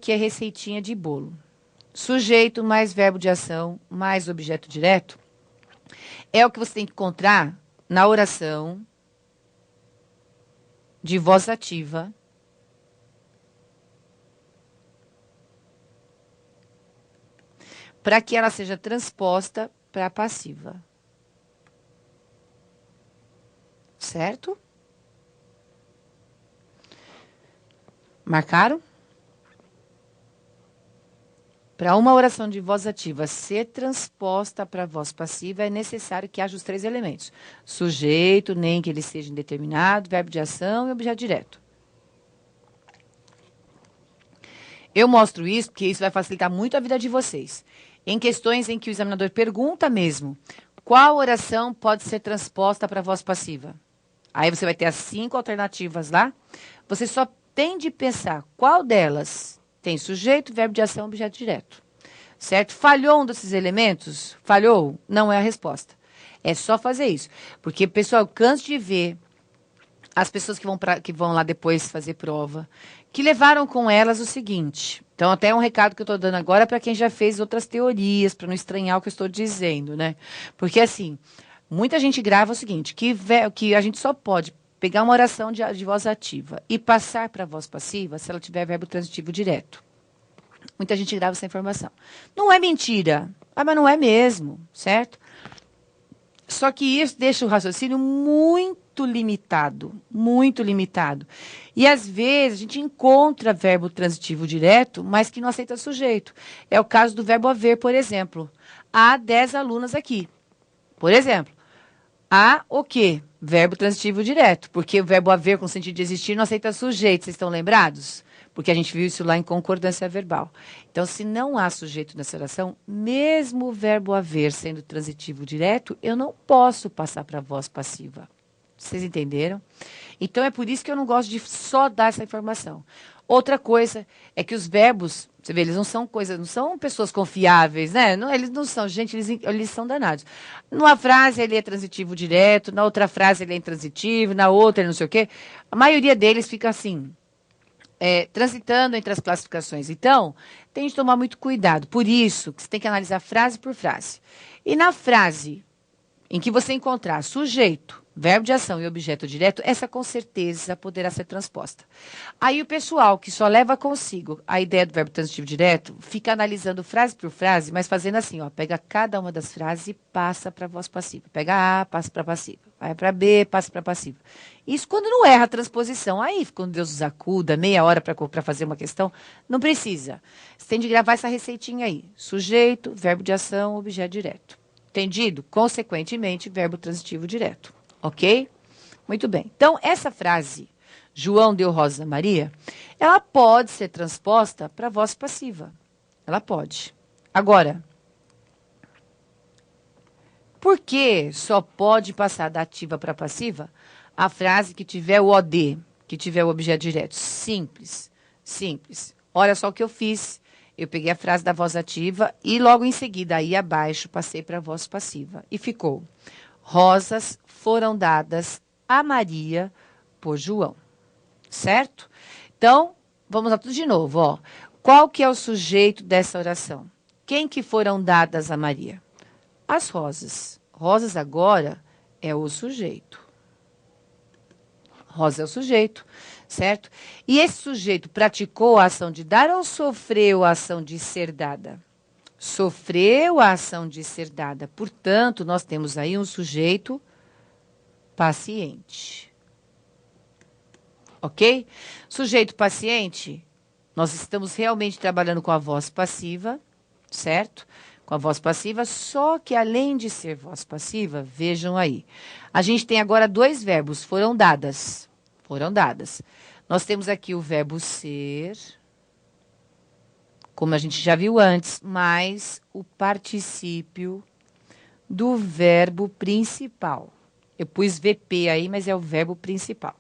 aqui é receitinha de bolo. Sujeito mais verbo de ação mais objeto direto é o que você tem que encontrar na oração de voz ativa para que ela seja transposta para a passiva. Certo? Marcaram? Para uma oração de voz ativa ser transposta para a voz passiva, é necessário que haja os 3 elementos. Sujeito, nem que ele seja indeterminado, verbo de ação e objeto direto. Eu mostro isso porque isso vai facilitar muito a vida de vocês. Em questões em que o examinador pergunta mesmo, qual oração pode ser transposta para a voz passiva? Aí você vai ter as 5 alternativas lá. Você só tem de pensar qual delas tem sujeito, verbo de ação, objeto direto. Certo? Falhou um desses elementos? Falhou? Não é a resposta. É só fazer isso. Porque, pessoal, eu canso de ver as pessoas que vão lá depois fazer prova, que levaram com elas o seguinte. Então, até um recado que eu estou dando agora para quem já fez outras teorias, para não estranhar o que eu estou dizendo, né? Porque, assim, muita gente grava o seguinte, que a gente só pode pegar uma oração de voz ativa e passar para a voz passiva se ela tiver verbo transitivo direto. Muita gente grava essa informação. Não é mentira, mas não é mesmo, certo? Só que isso deixa o raciocínio muito limitado, muito limitado. E, às vezes, a gente encontra verbo transitivo direto, mas que não aceita sujeito. É o caso do verbo haver, por exemplo. Há 10 alunas aqui. Por exemplo, há o quê? Verbo transitivo direto, porque o verbo haver com sentido de existir não aceita sujeito. Vocês estão lembrados? Porque a gente viu isso lá em concordância verbal. Então, se não há sujeito nessa oração, mesmo o verbo haver sendo transitivo direto, eu não posso passar para a voz passiva. Vocês entenderam? Então, é por isso que eu não gosto de só dar essa informação. Outra coisa é que os verbos, você vê, eles não são não são pessoas confiáveis, né? Não, eles não são, gente, eles são danados. Numa frase ele é transitivo direto, na outra frase ele é intransitivo, na outra ele não sei o quê. A maioria deles fica assim, transitando entre as classificações. Então, tem de tomar muito cuidado. Por isso, que você tem que analisar frase por frase. E na frase em que você encontrar sujeito, verbo de ação e objeto direto, essa com certeza poderá ser transposta. Aí o pessoal que só leva consigo a ideia do verbo transitivo direto, fica analisando frase por frase, mas fazendo assim, ó, pega cada uma das frases e passa para a voz passiva. Pega A, passa para passiva. Vai para B, passa para passiva. Isso quando não erra a transposição. Aí, quando Deus nos acuda, meia hora para fazer uma questão, não precisa. Você tem de gravar essa receitinha aí. Sujeito, verbo de ação, objeto direto. Entendido? Consequentemente, verbo transitivo direto. Ok? Muito bem. Então, essa frase, João deu rosa a Maria, ela pode ser transposta para a voz passiva. Ela pode. Agora, por que só pode passar da ativa para a passiva a frase que tiver o OD, que tiver o objeto direto? Simples. Simples. Olha só o que eu fiz. Eu peguei a frase da voz ativa e logo em seguida, aí abaixo, passei para a voz passiva. E ficou: rosas foram dadas a Maria por João. Certo? Então, vamos lá tudo de novo. Ó. Qual que é o sujeito dessa oração? Quem que foram dadas a Maria? As rosas. Rosas agora é o sujeito. Rosa é o sujeito, certo? E esse sujeito praticou a ação de dar ou sofreu a ação de ser dada? Sofreu a ação de ser dada. Portanto, nós temos aí um sujeito paciente. Ok? Sujeito paciente, nós estamos realmente trabalhando com a voz passiva, certo? Com a voz passiva, só que além de ser voz passiva, vejam aí, a gente tem agora 2 verbos, foram dadas. Foram dadas. Nós temos aqui o verbo ser, como a gente já viu antes, mais o particípio do verbo principal. Eu pus VP aí, mas é o verbo principal.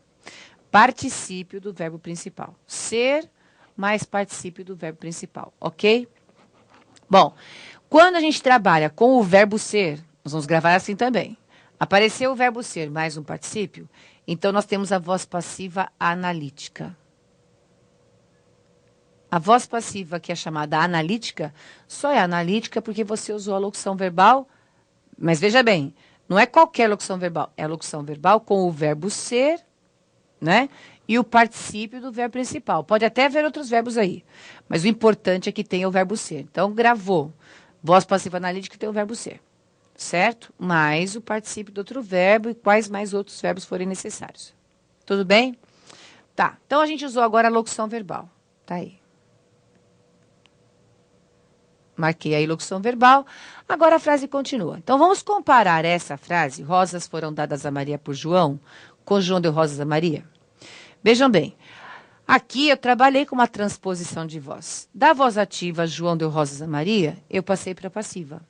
Particípio do verbo principal. Ser mais particípio do verbo principal, ok? Bom, quando a gente trabalha com o verbo ser, nós vamos gravar assim também. Apareceu o verbo ser mais um particípio, então nós temos a voz passiva analítica. A voz passiva, que é chamada analítica, só é analítica porque você usou a locução verbal. Mas veja bem, não é qualquer locução verbal. É a locução verbal com o verbo ser, né? E o particípio do verbo principal. Pode até haver outros verbos aí. Mas o importante é que tenha o verbo ser. Então, gravou. Voz passiva analítica tem o verbo ser. Certo? Mais o particípio do outro verbo e quais mais outros verbos forem necessários. Tudo bem? Tá. Então, a gente usou agora a locução verbal. Tá aí. Marquei a locução verbal. Agora a frase continua. Então, vamos comparar essa frase, rosas foram dadas a Maria por João, com João deu rosas a Maria. Vejam bem, aqui eu trabalhei com uma transposição de voz. Da voz ativa, João deu rosas a Maria, eu passei para a passiva.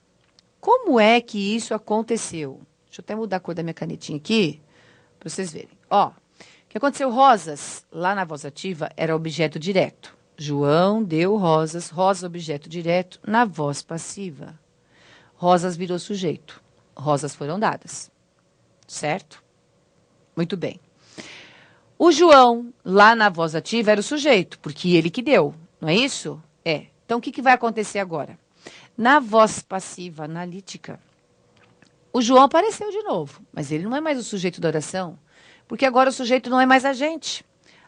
Como é que isso aconteceu? Deixa eu até mudar a cor da minha canetinha aqui, para vocês verem. Ó, o que aconteceu? Rosas, lá na voz ativa, era objeto direto. João deu rosas, rosa objeto direto, na voz passiva. Rosas virou sujeito. Rosas foram dadas. Certo? Muito bem. O João, lá na voz ativa, era o sujeito, porque ele que deu. Não é isso? É. Então, o que vai acontecer agora? Na voz passiva analítica, o João apareceu de novo, mas ele não é mais o sujeito da oração, porque agora o sujeito não é mais a gente.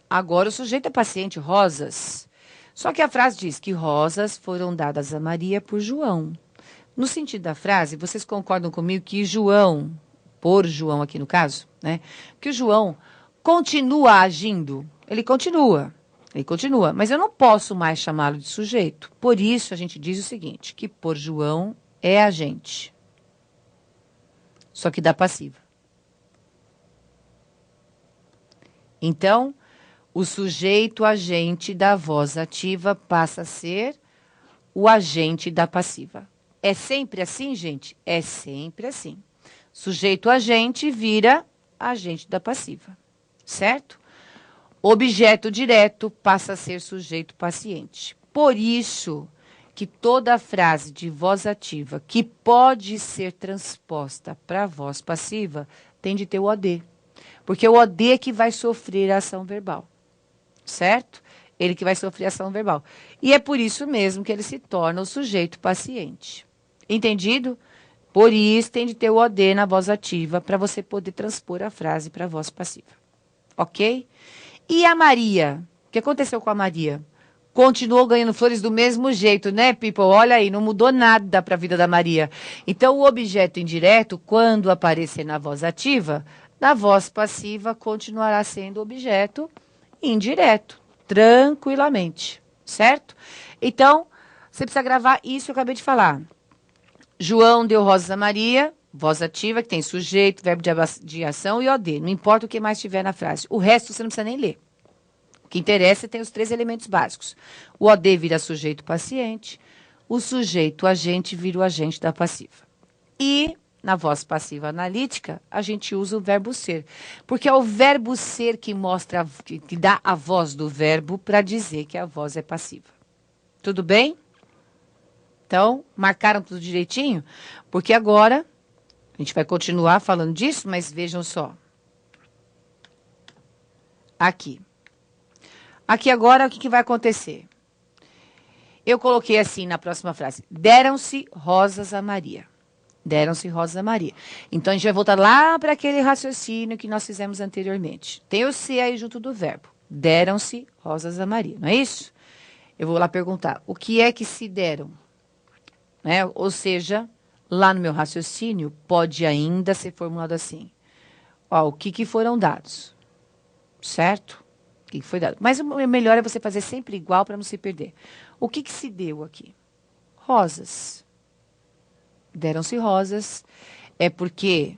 Agora o sujeito é paciente, rosas. Só que a frase diz que rosas foram dadas a Maria por João. No sentido da frase, vocês concordam comigo que João, por João aqui no caso, né? Que o João continua agindo. Ele continua, mas eu não posso mais chamá-lo de sujeito. Por isso a gente diz o seguinte, que por João é agente. Só que da passiva. Então, o sujeito agente da voz ativa passa a ser o agente da passiva. É sempre assim, gente? É sempre assim. Sujeito agente vira agente da passiva. Certo? Objeto direto passa a ser sujeito paciente. Por isso que toda frase de voz ativa que pode ser transposta para a voz passiva tem de ter o OD. Porque o OD é que vai sofrer a ação verbal. Certo? Ele que vai sofrer ação verbal. E é por isso mesmo que ele se torna o sujeito paciente. Entendido? Por isso tem de ter o OD na voz ativa para você poder transpor a frase para a voz passiva. Ok? E a Maria? O que aconteceu com a Maria? Continuou ganhando flores do mesmo jeito, né, people? Olha aí, não mudou nada para a vida da Maria. Então, o objeto indireto, quando aparecer na voz ativa, na voz passiva continuará sendo objeto indireto, tranquilamente, certo? Então, você precisa gravar isso que eu acabei de falar. João deu rosas a Maria, voz ativa, que tem sujeito, verbo de ação e OD. Não importa o que mais tiver na frase. O resto você não precisa nem ler. O que interessa é ter os 3 elementos básicos. O OD vira sujeito paciente, o sujeito agente vira o agente da passiva. E na voz passiva analítica, a gente usa o verbo ser. Porque é o verbo ser que mostra, que dá a voz do verbo para dizer que a voz é passiva. Tudo bem? Então, marcaram tudo direitinho? Porque agora, a gente vai continuar falando disso, mas vejam só. Aqui. Aqui agora, o que vai acontecer? Eu coloquei assim na próxima frase. Deram-se rosas a Maria. Deram-se rosas a Maria. Então, a gente vai voltar lá para aquele raciocínio que nós fizemos anteriormente. Tem o se aí junto do verbo. Deram-se rosas a Maria, não é isso? Eu vou lá perguntar, o que é que se deram? Né? Ou seja, lá no meu raciocínio, pode ainda ser formulado assim. Ó, o que foram dados? Certo? O que foi dado? Mas o melhor é você fazer sempre igual para não se perder. O que se deu aqui? Rosas. Deram-se rosas. É porque,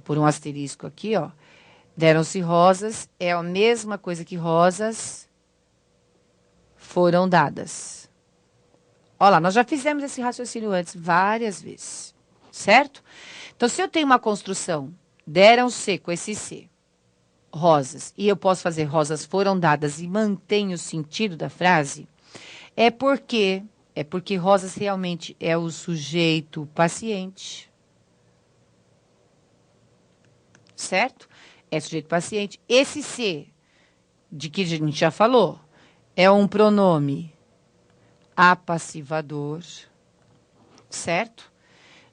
por um asterisco aqui, ó, deram-se rosas é a mesma coisa que rosas foram dadas. Olha lá, nós já fizemos esse raciocínio antes várias vezes, certo? Então, se eu tenho uma construção, deram-se com esse se, rosas, e eu posso fazer rosas foram dadas e mantenho o sentido da frase, é porque rosas realmente é o sujeito paciente, certo? É sujeito paciente. Esse se, de que a gente já falou, é um pronome apassivador, certo?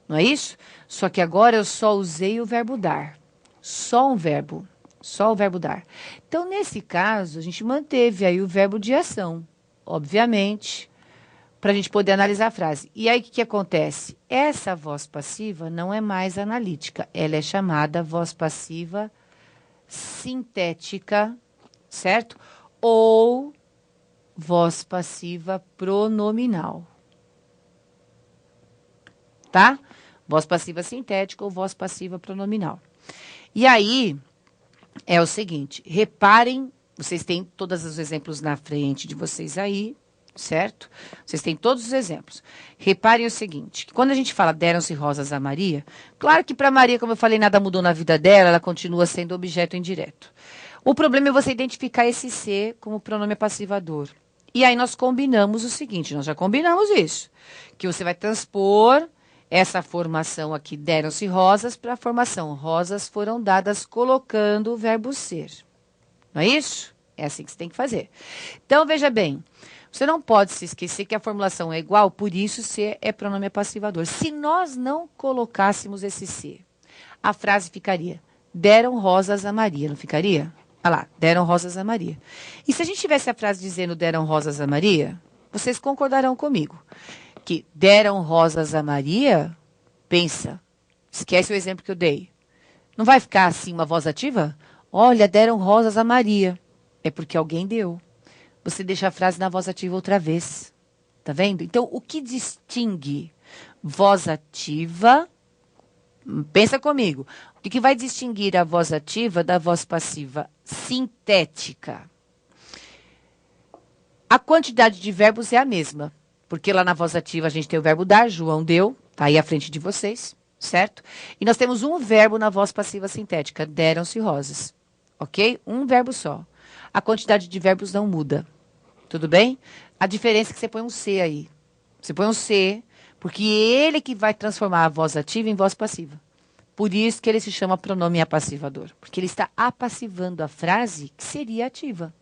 Não é isso? Só que agora eu só usei o verbo dar. Só um verbo. Só o verbo dar. Então, nesse caso, a gente manteve aí o verbo de ação, obviamente, para a gente poder analisar a frase. E aí, o que acontece? Essa voz passiva não é mais analítica. Ela é chamada voz passiva sintética, certo? Ou voz passiva pronominal. Tá? Voz passiva sintética ou voz passiva pronominal. E aí, é o seguinte, reparem, vocês têm todos os exemplos na frente de vocês aí, certo? Vocês têm todos os exemplos. Reparem o seguinte, que quando a gente fala deram-se rosas a Maria, claro que para Maria, como eu falei, nada mudou na vida dela, ela continua sendo objeto indireto. O problema é você identificar esse ser como pronome passivador. E aí nós combinamos o seguinte, nós já combinamos isso, que você vai transpor essa formação aqui, deram-se rosas, para a formação rosas foram dadas colocando o verbo ser. Não é isso? É assim que você tem que fazer. Então, veja bem, você não pode se esquecer que a formulação é igual, por isso ser é pronome passivador. Se nós não colocássemos esse ser, a frase ficaria, deram rosas a Maria, não ficaria? Olha lá, deram rosas a Maria. E se a gente tivesse a frase dizendo deram rosas a Maria, vocês concordarão comigo que deram rosas a Maria, pensa, esquece o exemplo que eu dei. Não vai ficar assim uma voz ativa? Olha, deram rosas a Maria. É porque alguém deu. Você deixa a frase na voz ativa outra vez. Tá vendo? Então, o que distingue voz ativa? Pensa comigo. O que vai distinguir a voz ativa da voz passiva sintética? A quantidade de verbos é a mesma. Porque lá na voz ativa a gente tem o verbo dar, João deu, tá aí à frente de vocês, certo? E nós temos um verbo na voz passiva sintética, deram-se rosas, ok? Um verbo só. A quantidade de verbos não muda, tudo bem? A diferença é que você põe um C aí. Você põe um C, porque ele que vai transformar a voz ativa em voz passiva. Por isso que ele se chama pronome apassivador, porque ele está apassivando a frase que seria ativa.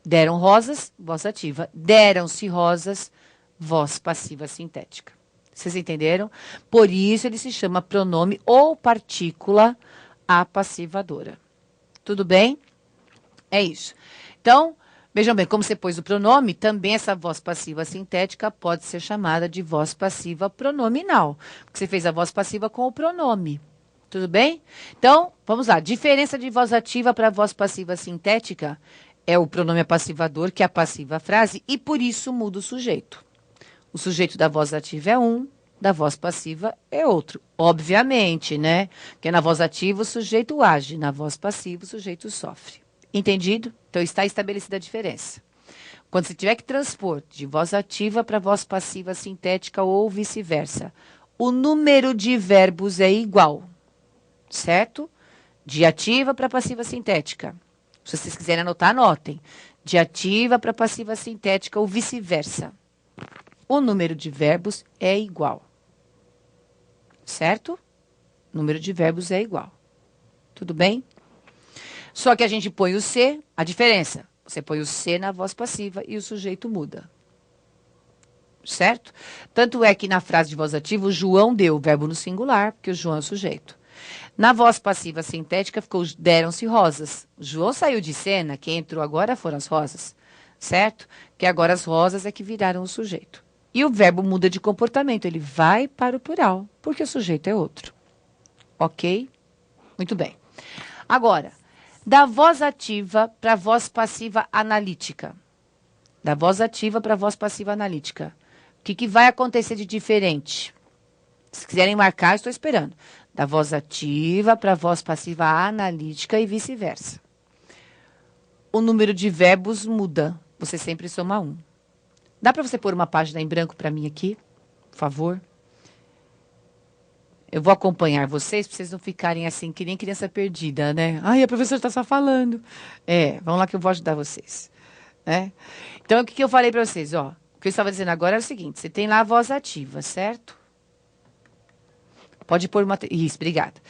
Deram rosas, voz ativa. Deram-se rosas, voz passiva sintética. Vocês entenderam? Por isso ele se chama pronome ou partícula apassivadora. Tudo bem? É isso. Então, vejam bem, como você pôs o pronome, também essa voz passiva sintética pode ser chamada de voz passiva pronominal. Porque você fez a voz passiva com o pronome. Tudo bem? Então, vamos lá. Diferença de voz ativa para voz passiva sintética é o pronome apassivador, que apassiva a frase, e por isso muda o sujeito. O sujeito da voz ativa é um, da voz passiva é outro. Obviamente, né? Porque na voz ativa o sujeito age, na voz passiva o sujeito sofre. Entendido? Então está estabelecida a diferença. Quando você tiver que transpor de voz ativa para voz passiva sintética ou vice-versa, o número de verbos é igual, certo? De ativa para passiva sintética. Se vocês quiserem anotar, anotem. De ativa para passiva sintética ou vice-versa. O número de verbos é igual. Certo? O número de verbos é igual. Tudo bem? Só que a gente põe o C, a diferença. Você põe o C na voz passiva e o sujeito muda. Certo? Tanto é que na frase de voz ativa, o João deu o verbo no singular, porque o João é o sujeito. Na voz passiva sintética, ficou deram-se rosas. O João saiu de cena, quem entrou agora foram as rosas. Certo? Que agora as rosas é que viraram o sujeito. E o verbo muda de comportamento, ele vai para o plural, porque o sujeito é outro. Ok? Muito bem. Agora, da voz ativa para a voz passiva analítica. Da voz ativa para a voz passiva analítica. O que vai acontecer de diferente? Se quiserem marcar, estou esperando. Da voz ativa para a voz passiva analítica e vice-versa. O número de verbos muda. Você sempre soma um. Dá para você pôr uma página em branco para mim aqui? Por favor. Eu vou acompanhar vocês, para vocês não ficarem assim, que nem criança perdida, né? Ai, a professora está só falando. Vamos lá que eu vou ajudar vocês. Né? Então, o que eu falei para vocês? Ó, o que eu estava dizendo agora é o seguinte, você tem lá a voz ativa, certo? Pode pôr uma... Isso, obrigada.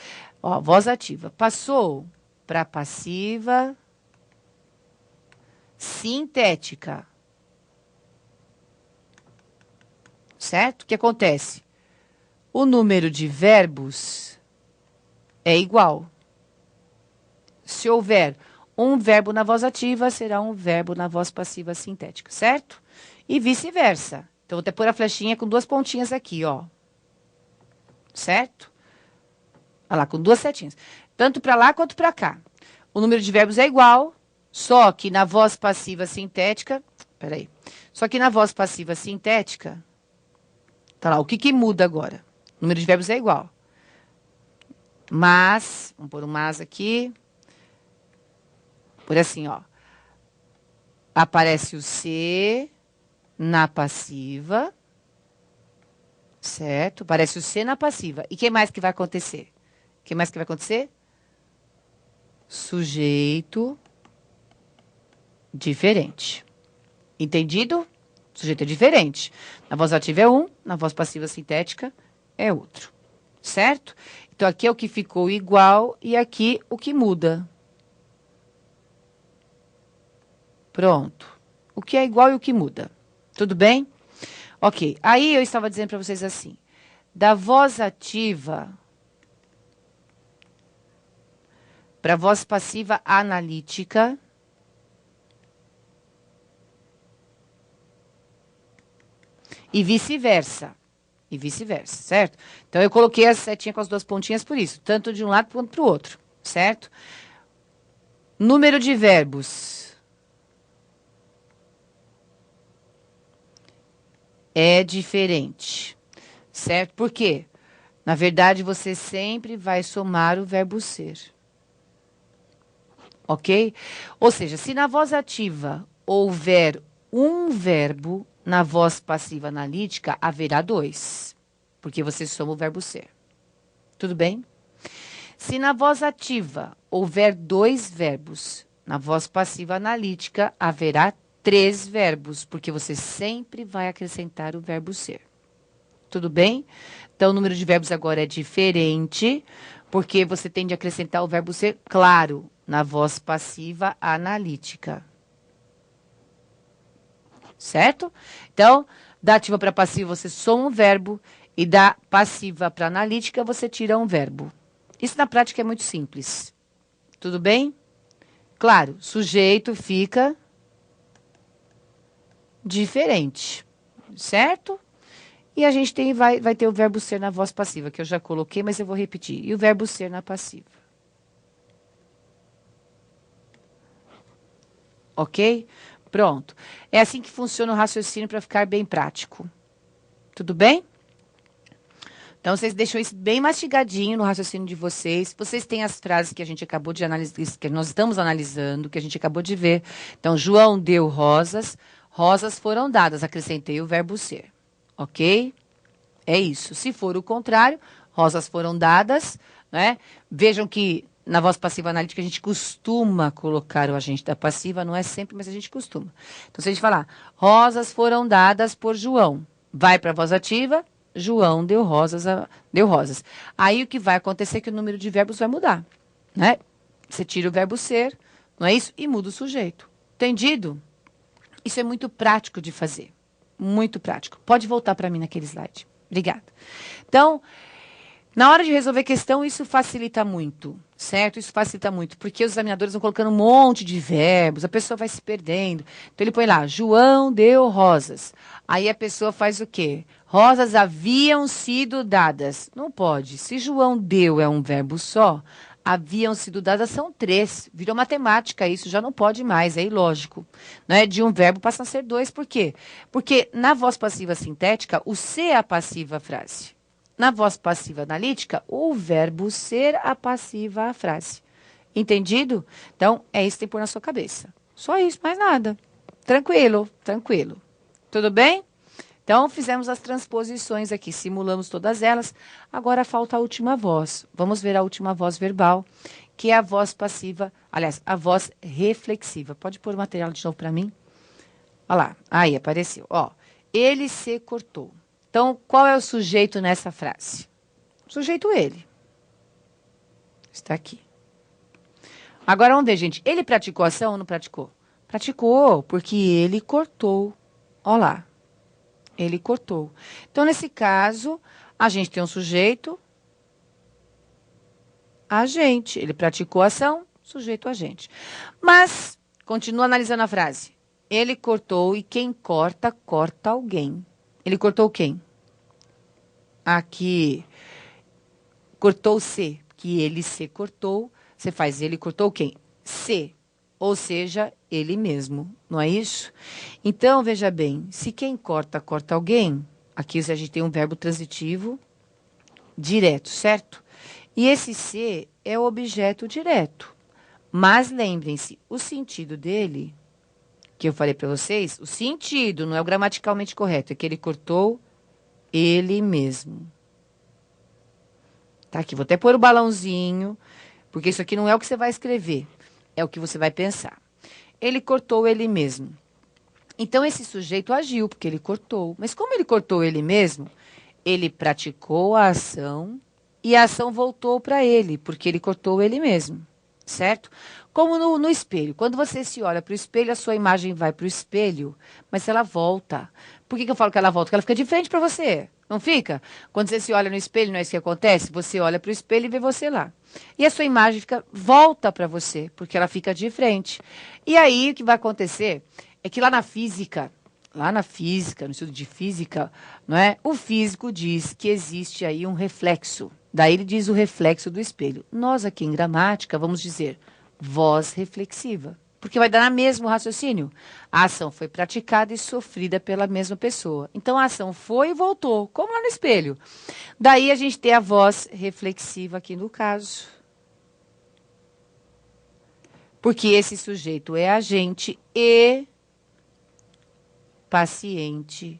Ó, voz ativa. Passou para passiva sintética. certo? O que acontece? O número de verbos é igual. Se houver um verbo na voz ativa, será um verbo na voz passiva sintética, certo? E vice-versa. Então, vou até pôr a flechinha com 2 pontinhas aqui, ó. Certo? Olha lá, com 2 setinhas. Tanto para lá quanto para cá. O número de verbos é igual, só que na voz passiva sintética... Peraí. Só que na voz passiva sintética... Tá lá, o que muda agora? O número de verbos é igual. Mas... Vamos pôr um mas aqui. Por assim, ó. Aparece o C na passiva. Certo? Aparece o C na passiva. E o que mais que vai acontecer? O que mais que vai acontecer? Sujeito diferente. Entendido? Sujeito é diferente. Na voz ativa é um, na voz passiva sintética é outro. Certo? Então, aqui é o que ficou igual e aqui o que muda. Pronto. O que é igual e o que muda. Tudo bem? Ok. Aí eu estava dizendo para vocês assim. Da voz ativa para a voz passiva analítica. E vice-versa. E vice-versa, certo? Então, eu coloquei a setinha com as 2 pontinhas por isso. Tanto de um lado quanto para o outro, certo? Número de verbos. É diferente, certo? Por quê? Na verdade, você sempre vai somar o verbo ser. Ok? Ou seja, se na voz ativa houver um verbo, na voz passiva analítica haverá 2, porque você soma o verbo ser. Tudo bem? Se na voz ativa houver 2 verbos, na voz passiva analítica haverá 3 verbos, porque você sempre vai acrescentar o verbo ser. Tudo bem? Então, o número de verbos agora é diferente, porque você tem de acrescentar o verbo ser, claro, na voz passiva analítica. Certo? Então, da ativa para passiva você soma um verbo e da passiva para analítica você tira um verbo. Isso na prática é muito simples. Tudo bem? Claro, sujeito fica diferente, certo? E a gente vai ter o verbo ser na voz passiva, que eu já coloquei, mas eu vou repetir. E o verbo ser na passiva. Ok? Pronto. É assim que funciona o raciocínio para ficar bem prático. Tudo bem? Então, vocês deixam isso bem mastigadinho no raciocínio de vocês. Vocês têm as frases que a gente acabou de analisar, que nós estamos analisando, que a gente acabou de ver. Então, João deu rosas, rosas foram dadas. Acrescentei o verbo ser. Ok? É isso. Se for o contrário, rosas foram dadas, né? Vejam que na voz passiva analítica a gente costuma colocar o agente da passiva, não é sempre, mas a gente costuma. Então, se a gente falar, rosas foram dadas por João, vai para a voz ativa, João deu rosas, deu rosas. Aí o que vai acontecer é que o número de verbos vai mudar, né? Você tira o verbo ser, não é isso? E muda o sujeito. Entendido? Isso é muito prático de fazer. Muito prático. Pode voltar para mim naquele slide. Obrigada. Então, na hora de resolver questão, isso facilita muito, certo? Isso facilita muito, porque os examinadores vão colocando um monte de verbos, a pessoa vai se perdendo. Então, ele põe lá, João deu rosas. Aí a pessoa faz o quê? Rosas haviam sido dadas. Não pode. Se João deu é um verbo só, haviam sido dadas são 3. Virou matemática isso, já não pode mais, é ilógico. Não é? De um verbo passam a ser 2, por quê? Porque na voz passiva sintética, o ser é a passiva frase. Na voz passiva analítica, o verbo ser a passiva a frase. Entendido? Então, é isso que tem que pôr na sua cabeça. Só isso, mais nada. Tranquilo, tranquilo. Tudo bem? Então, fizemos as transposições aqui, simulamos todas elas. Agora falta a última voz. Vamos ver a última voz verbal, que é a voz passiva, aliás, a voz reflexiva. Pode pôr o material de novo para mim? Olha lá, aí apareceu. Ó, ele se cortou. Então, qual é o sujeito nessa frase? O sujeito ele. Está aqui. Agora, vamos ver, gente. Ele praticou ação ou não praticou? Praticou, porque ele cortou. Olha lá. Ele cortou. Então, nesse caso, a gente tem um sujeito, agente. Ele praticou a ação, sujeito, agente. Mas, continua analisando a frase. Ele cortou e quem corta, corta alguém. Ele cortou quem? Aqui, cortou-se, que ele se cortou. Você faz ele cortou quem? Se, ou seja, ele mesmo, não é isso? Então, veja bem, se quem corta, corta alguém, aqui a gente tem um verbo transitivo direto, certo? E esse se é o objeto direto. Mas lembrem-se, o sentido dele, que eu falei para vocês, o sentido não é o gramaticalmente correto, é que ele cortou ele mesmo. Tá aqui, vou até pôr o balãozinho, porque isso aqui não é o que você vai escrever, é o que você vai pensar. Ele cortou ele mesmo. Então, esse sujeito agiu, porque ele cortou. Mas como ele cortou ele mesmo, ele praticou a ação e a ação voltou para ele, porque ele cortou ele mesmo, certo? Como no espelho. Quando você se olha para o espelho, a sua imagem vai para o espelho, mas ela volta. Por que eu falo que ela volta? Porque ela fica de frente para você. Não fica? Quando você se olha no espelho, não é isso que acontece? Você olha para o espelho e vê você lá. E a sua imagem volta para você, porque ela fica de frente. E aí, o que vai acontecer é que lá na física, no estudo de física, não é? O físico diz que existe aí um reflexo. Daí ele diz o reflexo do espelho. Nós aqui em gramática vamos dizer voz reflexiva. Porque vai dar no mesmo raciocínio. A ação foi praticada e sofrida pela mesma pessoa. Então, a ação foi e voltou, como lá no espelho. Daí, a gente tem a voz reflexiva aqui no caso. Porque esse sujeito é agente e paciente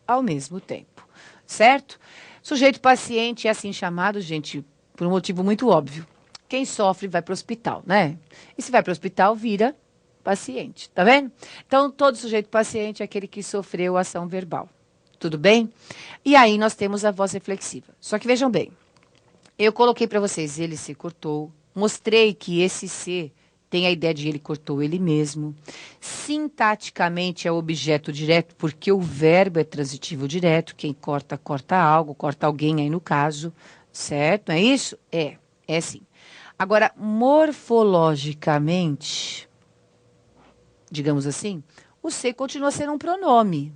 ao mesmo tempo. Certo? Sujeito paciente é assim chamado, gente, por um motivo muito óbvio. Quem sofre vai para o hospital, né? E se vai para o hospital, vira paciente, tá vendo? Então, todo sujeito paciente é aquele que sofreu ação verbal. Tudo bem? E aí nós temos a voz reflexiva. Só que vejam bem, eu coloquei para vocês, ele se cortou, mostrei que esse se tem a ideia de ele cortou ele mesmo. Sintaticamente é objeto direto, porque o verbo é transitivo direto. Quem corta, corta algo, corta alguém aí no caso, certo? Não é isso? É sim. Agora, morfologicamente, digamos assim, o se continua sendo um pronome.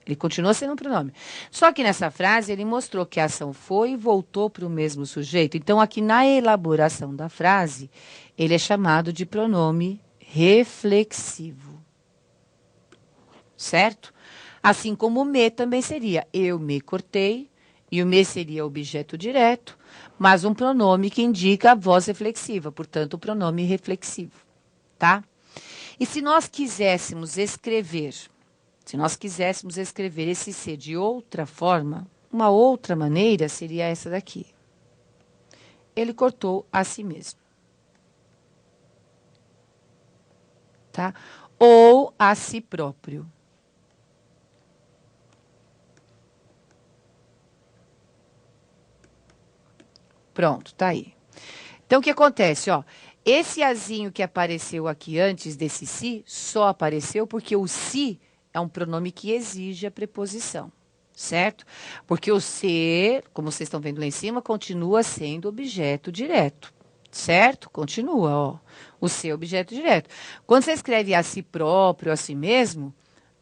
Ele continua sendo um pronome. Só que nessa frase ele mostrou que a ação foi e voltou para o mesmo sujeito. Então, aqui na elaboração da frase, ele é chamado de pronome reflexivo. Certo? Assim como o me também seria. Eu me cortei, e o me seria objeto direto, mas um pronome que indica a voz reflexiva, portanto, o pronome reflexivo, tá? E se nós quiséssemos escrever esse se de outra forma, uma outra maneira seria essa daqui. Ele cortou a si mesmo. Tá? Ou a si próprio. Pronto, tá aí. Então, o que acontece, ó? Esse azinho que apareceu aqui antes desse si, só apareceu porque o si é um pronome que exige a preposição, certo? Porque o se, como vocês estão vendo lá em cima, continua sendo objeto direto, certo? Continua, ó. O se é objeto direto. Quando você escreve a si próprio, a si mesmo,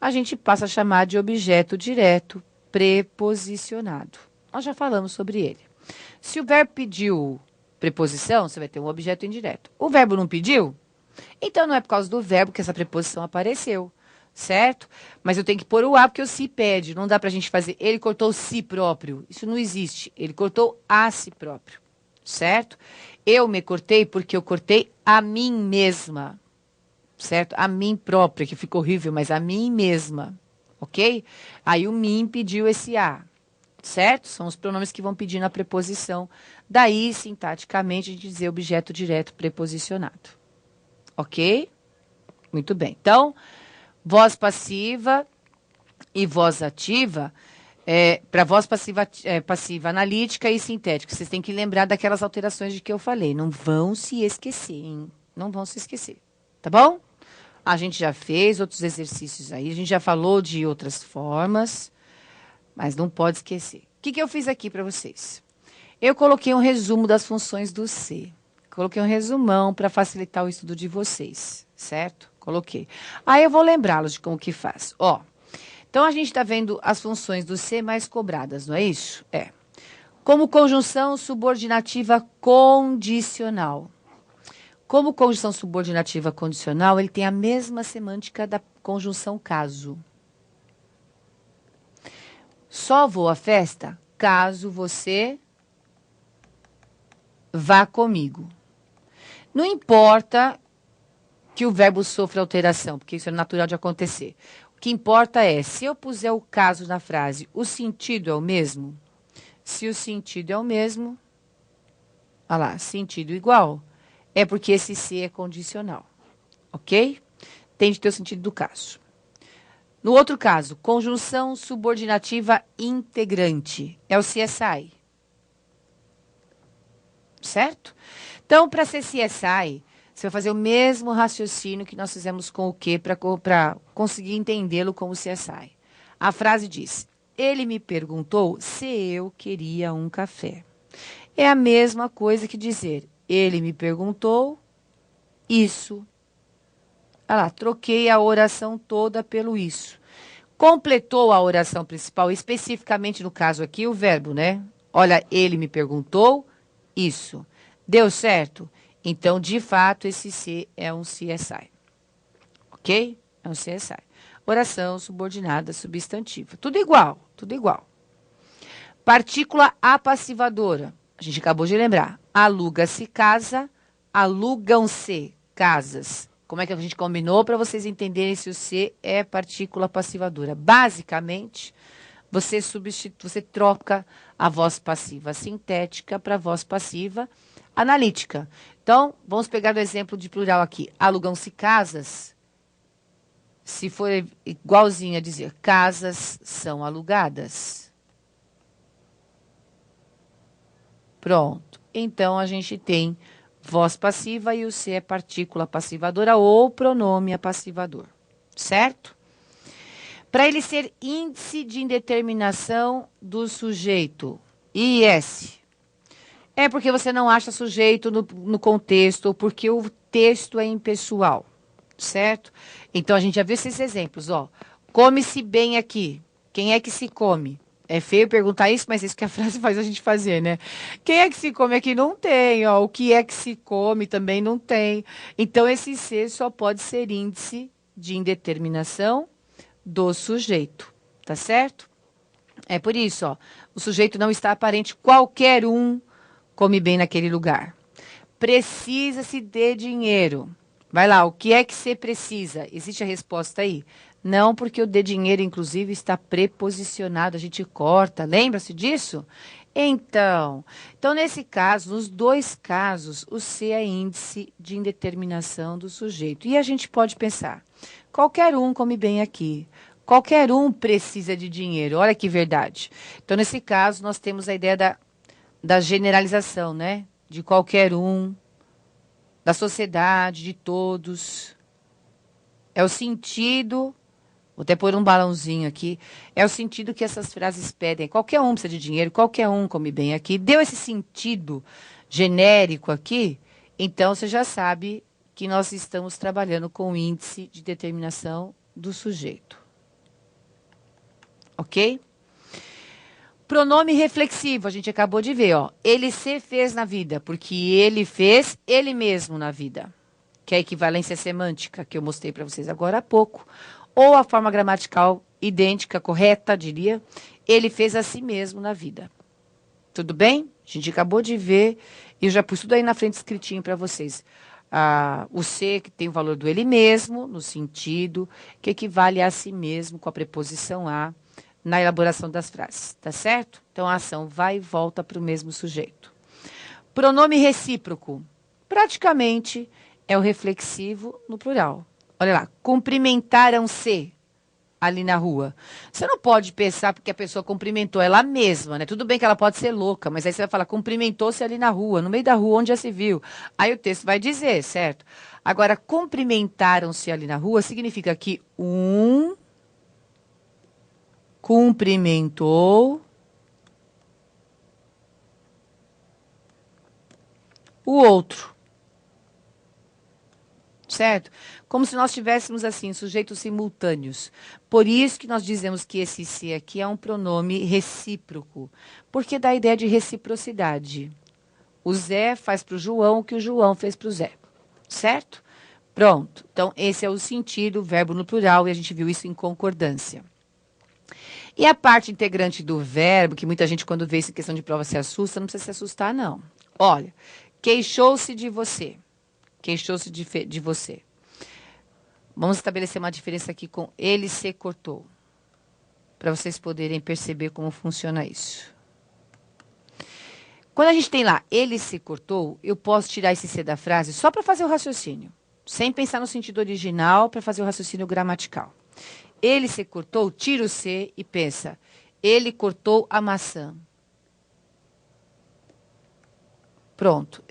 a gente passa a chamar de objeto direto preposicionado. Nós já falamos sobre ele. Se o verbo pediu preposição, você vai ter um objeto indireto. O verbo não pediu? Então, não é por causa do verbo que essa preposição apareceu, certo? Mas eu tenho que pôr o a, porque o si pede. Não dá pra gente fazer, ele cortou si próprio. Isso não existe. Ele cortou a si próprio, certo? Eu me cortei porque eu cortei a mim mesma, certo? A mim própria, que ficou horrível, mas a mim mesma, ok? Aí o mim pediu esse a. Certo? São os pronomes que vão pedir na preposição. Daí, sintaticamente, a gente dizer objeto direto preposicionado. Ok? Muito bem. Então, voz passiva e voz ativa, para voz passiva analítica e sintética, vocês têm que lembrar daquelas alterações de que eu falei. Não vão se esquecer, hein? Não vão se esquecer. Tá bom? A gente já fez outros exercícios aí, a gente já falou de outras formas, mas não pode esquecer. O que eu fiz aqui para vocês? Eu coloquei um resumo das funções do ser. Coloquei um resumão para facilitar o estudo de vocês, certo? Coloquei. Aí eu vou lembrá-los de como que faz. Ó, então a gente está vendo as funções do ser mais cobradas, não é isso? É. Como conjunção subordinativa condicional. Como conjunção subordinativa condicional, ele tem a mesma semântica da conjunção caso. Só vou à festa caso você vá comigo. Não importa que o verbo sofra alteração, porque isso é natural de acontecer. O que importa é, se eu puser o caso na frase, o sentido é o mesmo? Se o sentido é o mesmo, olha lá, sentido igual, é porque esse se é condicional, ok? Tem de ter o sentido do caso. No outro caso, conjunção subordinativa integrante, é o CSI. Certo? Então, para ser CSI, você vai fazer o mesmo raciocínio que nós fizemos com o que para conseguir entendê-lo como CSI. A frase diz, ele me perguntou se eu queria um café. É a mesma coisa que dizer, ele me perguntou isso. Olha lá, troquei a oração toda pelo isso. Completou a oração principal, especificamente no caso aqui, o verbo, né? Olha, ele me perguntou isso. Deu certo? Então, de fato, esse C é um CSI. Ok? É um CSI. Oração subordinada substantiva. Tudo igual, tudo igual. Partícula apassivadora. A gente acabou de lembrar. Aluga-se casa, alugam-se casas. Como é que a gente combinou para vocês entenderem se o C é partícula passivadora? Basicamente, você troca a voz passiva sintética para a voz passiva analítica. Então, vamos pegar o exemplo de plural aqui. Alugam-se casas. Se for igualzinho a dizer casas são alugadas. Pronto. Então, a gente tem voz passiva e o C é partícula passivadora ou pronome apassivador. Certo? Para ele ser índice de indeterminação do sujeito, IS, é porque você não acha sujeito no contexto ou porque o texto é impessoal, certo? Então, a gente já viu esses exemplos, ó. Come-se bem aqui. Quem é que se come? É feio perguntar isso, mas é isso que a frase faz a gente fazer, né? Quem é que se come aqui? Não tem, ó. O que é que se come também não tem. Então, esse ser só pode ser índice de indeterminação do sujeito, tá certo? É por isso, ó. O sujeito não está aparente, qualquer um come bem naquele lugar. Precisa-se de dinheiro. Vai lá, o que é que você precisa? Existe a resposta aí? Não, porque o de dinheiro, inclusive, está preposicionado, a gente corta. Lembra-se disso? Então, nesse caso, nos dois casos, o C é índice de indeterminação do sujeito. E a gente pode pensar, qualquer um come bem aqui. Qualquer um precisa de dinheiro. Olha que verdade. Então, nesse caso, nós temos a ideia da generalização, né? De qualquer um, da sociedade, de todos. É o sentido, vou até pôr um balãozinho aqui, é o sentido que essas frases pedem. Qualquer um precisa de dinheiro, qualquer um come bem aqui. Deu esse sentido genérico aqui, então você já sabe que nós estamos trabalhando com o índice de determinação do sujeito. Ok? Pronome reflexivo, a gente acabou de ver, ó. Ele se fez na vida, porque ele fez ele mesmo na vida. Que é a equivalência semântica que eu mostrei para vocês agora há pouco. Ou a forma gramatical idêntica, correta, diria. Ele fez a si mesmo na vida. Tudo bem? A gente acabou de ver, e eu já pus tudo aí na frente escritinho para vocês. O ser, que tem o valor do ele mesmo, no sentido, que equivale a si mesmo com a preposição a, na elaboração das frases, tá certo? Então, a ação vai e volta para o mesmo sujeito. Pronome recíproco, praticamente é o reflexivo no plural. Olha lá, cumprimentaram-se. ali na rua. Você não pode pensar porque a pessoa cumprimentou ela mesma, né? Tudo bem que ela pode ser louca, mas aí você vai falar, cumprimentou-se ali na rua, no meio da rua, onde já se viu. Aí o texto vai dizer, certo? Agora, cumprimentaram-se ali na rua significa que um cumprimentou o outro. Certo? Como se nós tivéssemos, assim, sujeitos simultâneos. Por isso que nós dizemos que esse se aqui é um pronome recíproco, porque dá a ideia de reciprocidade. O Zé faz para o João o que o João fez para o Zé. Certo? Pronto. Então, esse é o sentido, verbo no plural, e a gente viu isso em concordância. E a parte integrante do verbo, que muita gente, quando vê isso em questão de prova, se assusta, não precisa se assustar, não. Olha, queixou-se de você. Queixou-se de você. Vamos estabelecer uma diferença aqui com ele se cortou. Para vocês poderem perceber como funciona isso. Quando a gente tem lá, ele se cortou, eu posso tirar esse se da frase só para fazer o raciocínio. Sem pensar no sentido original, para fazer o raciocínio gramatical. Ele se cortou, tira o se e pensa. Ele cortou a maçã. Pronto.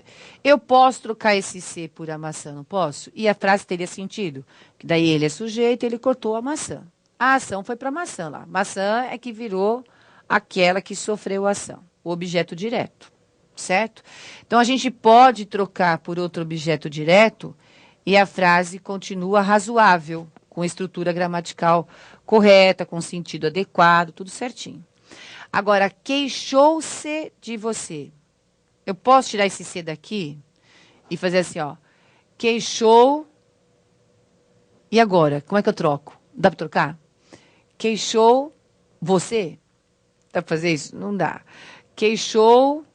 Eu posso trocar esse se por a maçã, não posso? E a frase teria sentido. Que daí ele é sujeito, ele cortou a maçã. A ação foi para a maçã lá. Maçã é que virou aquela que sofreu a ação. O objeto direto. Certo? Então, a gente pode trocar por outro objeto direto e a frase continua razoável, com estrutura gramatical correta, com sentido adequado, tudo certinho. Agora, queixou-se de você. Eu posso tirar esse C daqui e fazer assim, ó. Queixou. E agora? Como é que eu troco? Dá para trocar? Queixou você? Dá para fazer isso? Não dá. Queixou.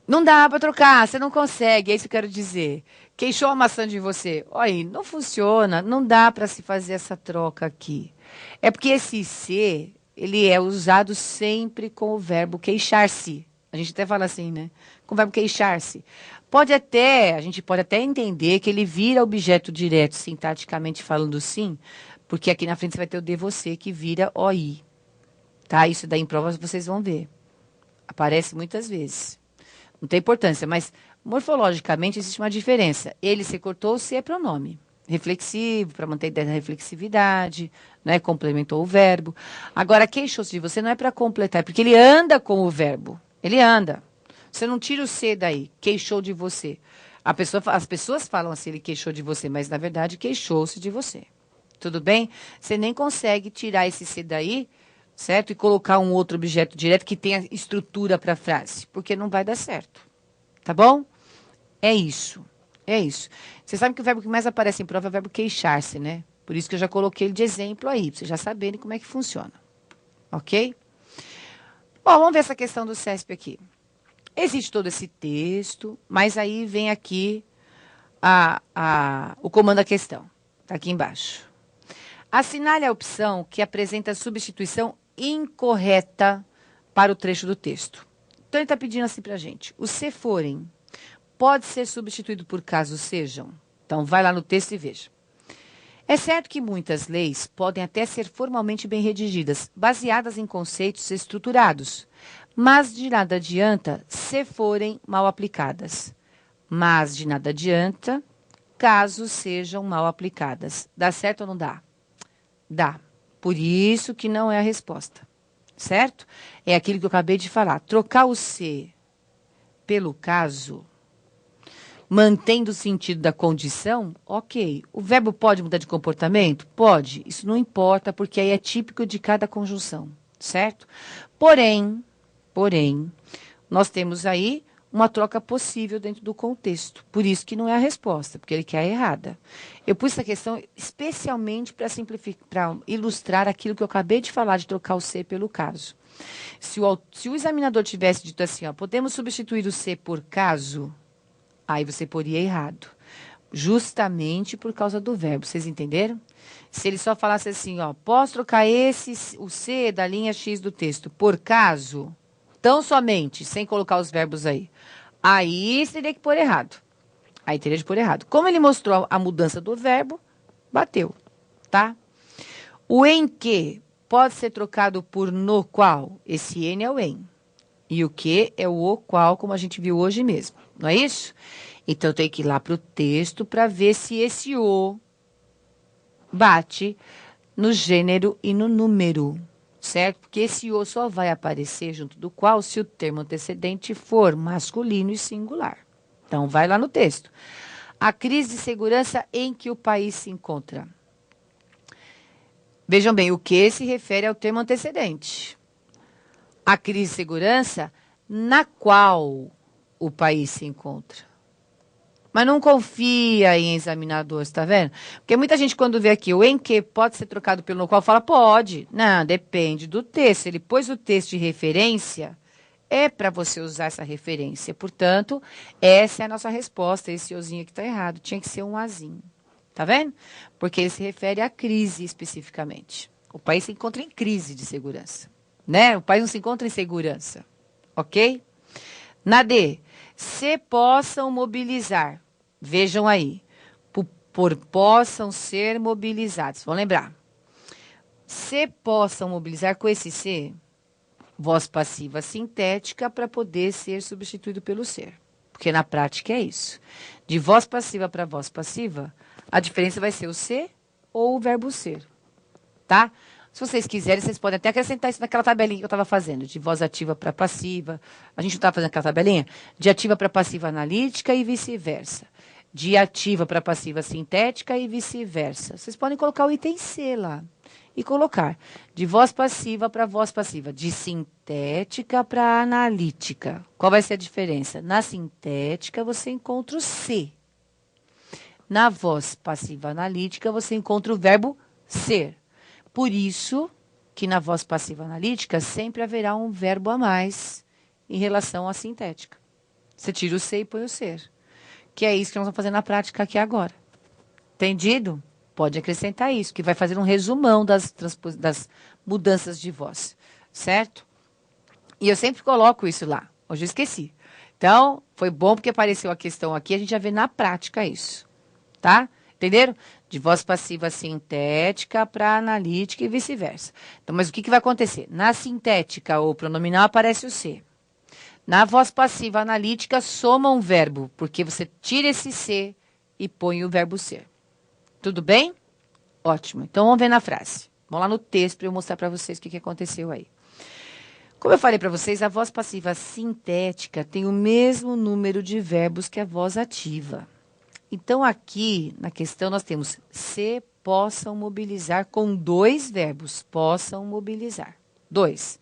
Não dá para trocar, você não consegue, é isso que eu quero dizer. Queixou a maçã de você. Olha, não funciona, não dá para se fazer essa troca aqui. É porque esse ser, ele é usado sempre com o verbo queixar-se. A gente até fala assim, né? Com o verbo queixar-se. A gente pode até entender que ele vira objeto direto, sintaticamente falando sim, porque aqui na frente você vai ter o de você, que vira OI. Tá? Isso daí em provas vocês vão ver. Aparece muitas vezes. Não tem importância, mas morfologicamente existe uma diferença. Ele se cortou, se é pronome. Reflexivo, para manter a ideia da reflexividade, né? Complementou o verbo. Agora, queixou-se de você não é para completar, é porque ele anda com o verbo. Ele anda. Você não tira o se daí, queixou de você. As pessoas falam assim, ele queixou de você, mas na verdade queixou-se de você. Tudo bem? Você nem consegue tirar esse se daí, certo? E colocar um outro objeto direto que tenha estrutura para a frase, porque não vai dar certo. Tá bom? É isso. É isso. Você sabe que o verbo que mais aparece em prova é o verbo queixar-se, né? Por isso que eu já coloquei ele de exemplo aí, para vocês já saberem como é que funciona. Ok? Bom, vamos ver essa questão do CESP aqui. Existe todo esse texto, mas aí vem aqui o comando da questão. Está aqui embaixo. Assinale a opção que apresenta a substituição incorreta para o trecho do texto. Então, ele está pedindo assim para a gente. O se forem pode ser substituído por caso sejam? Então, vai lá no texto e veja. É certo que muitas leis podem até ser formalmente bem redigidas, baseadas em conceitos estruturados, mas de nada adianta se forem mal aplicadas. Mas de nada adianta caso sejam mal aplicadas. Dá certo ou não dá? Dá. Por isso que não é a resposta. Certo? É aquilo que eu acabei de falar. Trocar o se pelo caso, mantendo o sentido da condição, ok. O verbo pode mudar de comportamento? Pode. Isso não importa, porque aí é típico de cada conjunção. Certo? Porém, nós temos aí uma troca possível dentro do contexto. Por isso que não é a resposta, porque ele quer a errada. Eu pus essa questão especialmente para simplificar, para ilustrar aquilo que eu acabei de falar, de trocar o se pelo caso. Se o examinador tivesse dito assim, ó, podemos substituir o se por caso, aí você poria errado. Justamente por causa do verbo. Vocês entenderam? Se ele só falasse assim, ó, posso trocar o se da linha X do texto por caso, tão somente, sem colocar os verbos aí. Aí teria que pôr errado. Aí teria de pôr errado. Como ele mostrou a mudança do verbo, Bateu, tá? O em que pode ser trocado por no qual. Esse N é o em. E o que é o qual, como a gente viu hoje mesmo. Não é isso? Então, eu tenho que ir lá para o texto para ver se esse o bate no gênero e no número, certo? Porque esse o só vai aparecer junto do qual se o termo antecedente for masculino e singular. Então, vai lá no texto. A crise de segurança em que o país se encontra. Vejam bem, o que se refere ao termo antecedente. A crise de segurança na qual o país se encontra. Mas não confia em examinadores, tá vendo? Porque muita gente, quando vê aqui o em que pode ser trocado pelo no qual, fala, pode. Não, depende do texto. Ele pôs o texto de referência, é para você usar essa referência. Portanto, essa é a nossa resposta. Esse ozinho aqui está errado. Tinha que ser um azinho. Tá vendo? Porque ele se refere à crise especificamente. O país se encontra em crise de segurança. Né? O país não se encontra em segurança. Ok? Na D, se possam mobilizar. Vejam aí. Por possam ser mobilizados. Vamos lembrar. Se possam mobilizar com esse se, voz passiva sintética para poder ser substituído pelo ser. Porque na prática é isso. De voz passiva para voz passiva, a diferença vai ser o ser ou o verbo ser. Tá? Se vocês quiserem, vocês podem até acrescentar isso naquela tabelinha que eu estava fazendo, de voz ativa para passiva. A gente não estava fazendo aquela tabelinha? De ativa para passiva analítica e vice-versa. De ativa para passiva sintética e vice-versa. Vocês podem colocar o item C lá. E colocar de voz passiva para voz passiva. De sintética para analítica. Qual vai ser a diferença? Na sintética, você encontra o C. Na voz passiva analítica, você encontra o verbo ser. Por isso que na voz passiva analítica sempre haverá um verbo a mais em relação à sintética. Você tira o ser e põe o ser. Que é isso que nós vamos fazer na prática aqui agora. Entendido? Pode acrescentar isso, que vai fazer um resumão das mudanças de voz. Certo? E eu sempre coloco isso lá. Hoje eu esqueci. Então, foi bom porque apareceu a questão aqui, a gente já vê na prática isso. Tá? Entenderam? De voz passiva sintética para analítica e vice-versa. Então, mas o que vai acontecer? Na sintética ou pronominal aparece o ser. Na voz passiva analítica soma um verbo, porque você tira esse ser e põe o verbo ser. Tudo bem? Ótimo. Então, vamos ver na frase. Vamos lá no texto para eu mostrar para vocês o que aconteceu aí. Como eu falei para vocês, a voz passiva sintética tem o mesmo número de verbos que a voz ativa. Então, aqui na questão, nós temos se possam mobilizar com dois verbos. Possam mobilizar. 2.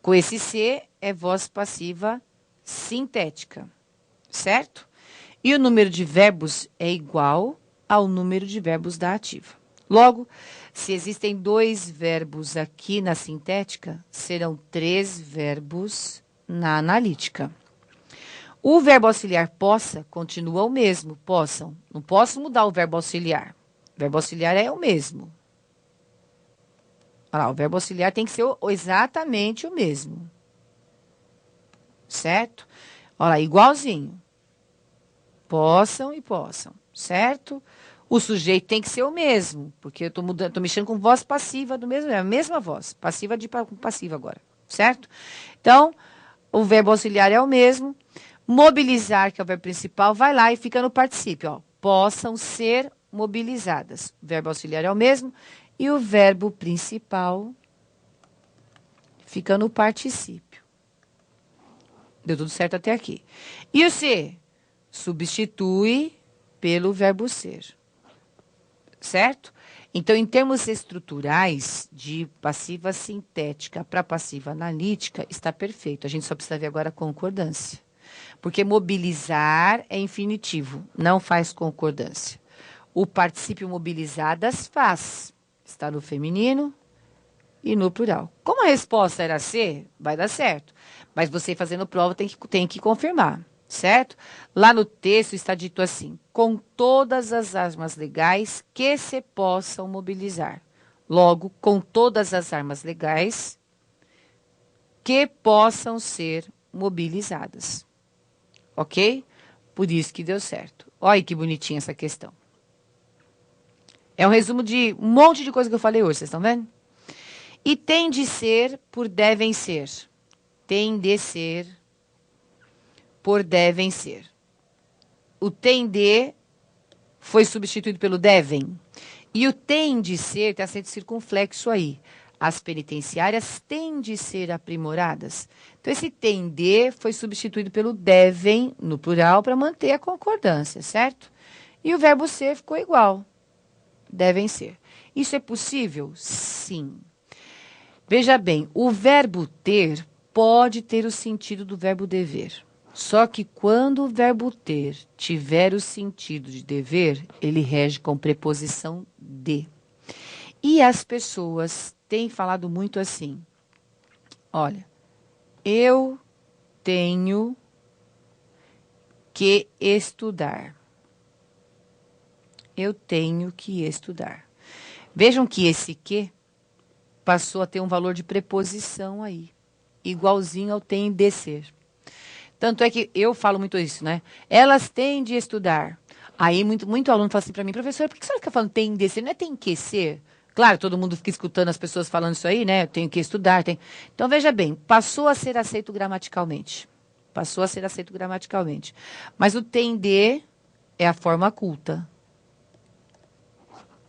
Com esse se é voz passiva sintética. Certo? E o número de verbos é igual ao número de verbos da ativa. Logo, se existem 2 verbos aqui na sintética, serão 3 verbos na analítica. O verbo auxiliar possa continua o mesmo, possam. Não posso mudar o verbo auxiliar. O verbo auxiliar é o mesmo. Olha lá, o verbo auxiliar tem que ser exatamente o mesmo. Certo? Olha lá, igualzinho. Possam e possam, certo? O sujeito tem que ser o mesmo, porque eu estou mudando, estou mexendo com voz passiva do mesmo, é a mesma voz, passiva de passiva agora, certo? Então, o verbo auxiliar é o mesmo. Mobilizar, que é o verbo principal, vai lá e fica no particípio. Ó. Possam ser mobilizadas. O verbo auxiliar é o mesmo. E o verbo principal fica no particípio. Deu tudo certo até aqui. E o ser? Substitui pelo verbo ser. Certo? Então, em termos estruturais, de passiva sintética para passiva analítica, está perfeito. A gente só precisa ver agora a concordância. Porque mobilizar é infinitivo, não faz concordância. O particípio mobilizadas faz. Está no feminino e no plural. Como a resposta era C, vai dar certo. Mas você fazendo prova tem que confirmar, certo? Lá no texto está dito assim, com todas as armas legais que se possam mobilizar. Logo, com todas as armas legais que possam ser mobilizadas. Ok? Por isso que deu certo. Olha que bonitinha essa questão. É um resumo de um monte de coisa que eu falei hoje, vocês estão vendo? E tem de ser por devem ser. Tem de ser por devem ser. O tem de foi substituído pelo devem. E o tem de ser está sendo circunflexo aí. As penitenciárias têm de ser aprimoradas. Então, esse tem de foi substituído pelo devem, no plural, para manter a concordância, certo? E o verbo ser ficou igual. Devem ser. Isso é possível? Sim. Veja bem, o verbo ter pode ter o sentido do verbo dever. Só que quando o verbo ter tiver o sentido de dever, ele rege com preposição de. E as pessoas têm falado muito assim: olha, eu tenho que estudar. Eu tenho que estudar. Vejam que esse que passou a ter um valor de preposição aí, igualzinho ao tem de ser. Tanto é que eu falo muito isso, né? Elas têm de estudar. Aí muito aluno fala assim para mim, professor, por que você fica falando tem de ser? Não é tem que ser? Claro, todo mundo fica escutando as pessoas falando isso aí, né? Eu tenho que estudar. Então, veja bem, passou a ser aceito gramaticalmente. Passou a ser aceito gramaticalmente. Mas o tem de é a forma culta.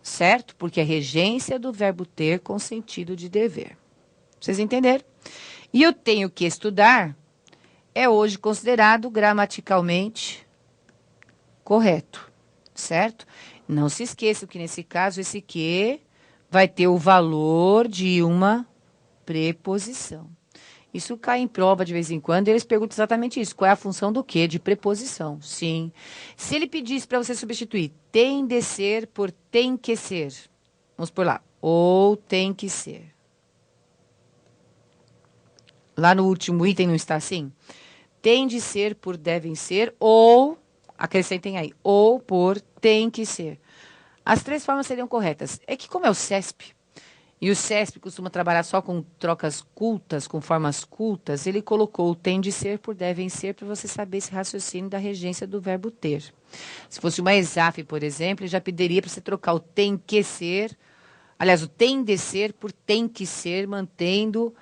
Certo? Porque é regência do verbo ter com sentido de dever. Vocês entenderam? E eu tenho que estudar é hoje considerado gramaticalmente correto, certo? Não se esqueçam que, nesse caso, esse que vai ter o valor de uma preposição. Isso cai em prova de vez em quando, e eles perguntam exatamente isso. Qual é a função do que? De preposição. Sim. Se ele pedisse para você substituir tem de ser por tem que ser, vamos por lá, ou tem que ser. Lá no último item não está assim? Tem de ser por devem ser, ou, acrescentem aí, ou por tem que ser. As três formas seriam corretas. É que como é o CESP, e o CESP costuma trabalhar só com trocas cultas, com formas cultas, ele colocou o tem de ser por devem ser para você saber esse raciocínio da regência do verbo ter. Se fosse uma ESAF, por exemplo, ele já pediria para você trocar o tem que ser, aliás, o tem de ser por tem que ser, mantendo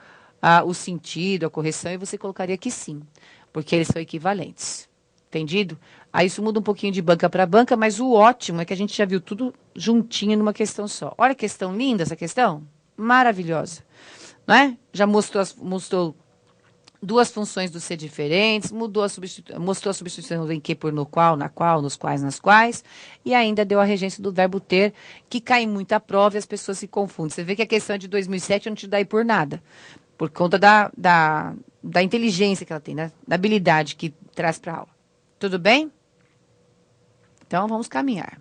o sentido, a correção, e você colocaria que sim, porque eles são equivalentes. Entendido? Aí isso muda um pouquinho de banca para banca, mas o ótimo é que a gente já viu tudo juntinho numa questão só. Olha que questão linda essa questão. Maravilhosa. Não é? Já mostrou duas funções do ser diferentes, mostrou a substituição do em que por no qual, na qual, nos quais, nas quais, e ainda deu a regência do verbo ter, que cai em muita prova e as pessoas se confundem. Você vê que a questão é de 2007, eu não te dá aí por nada, por conta da inteligência que ela tem, né? Da habilidade que traz para a aula. Tudo bem? Então, vamos caminhar.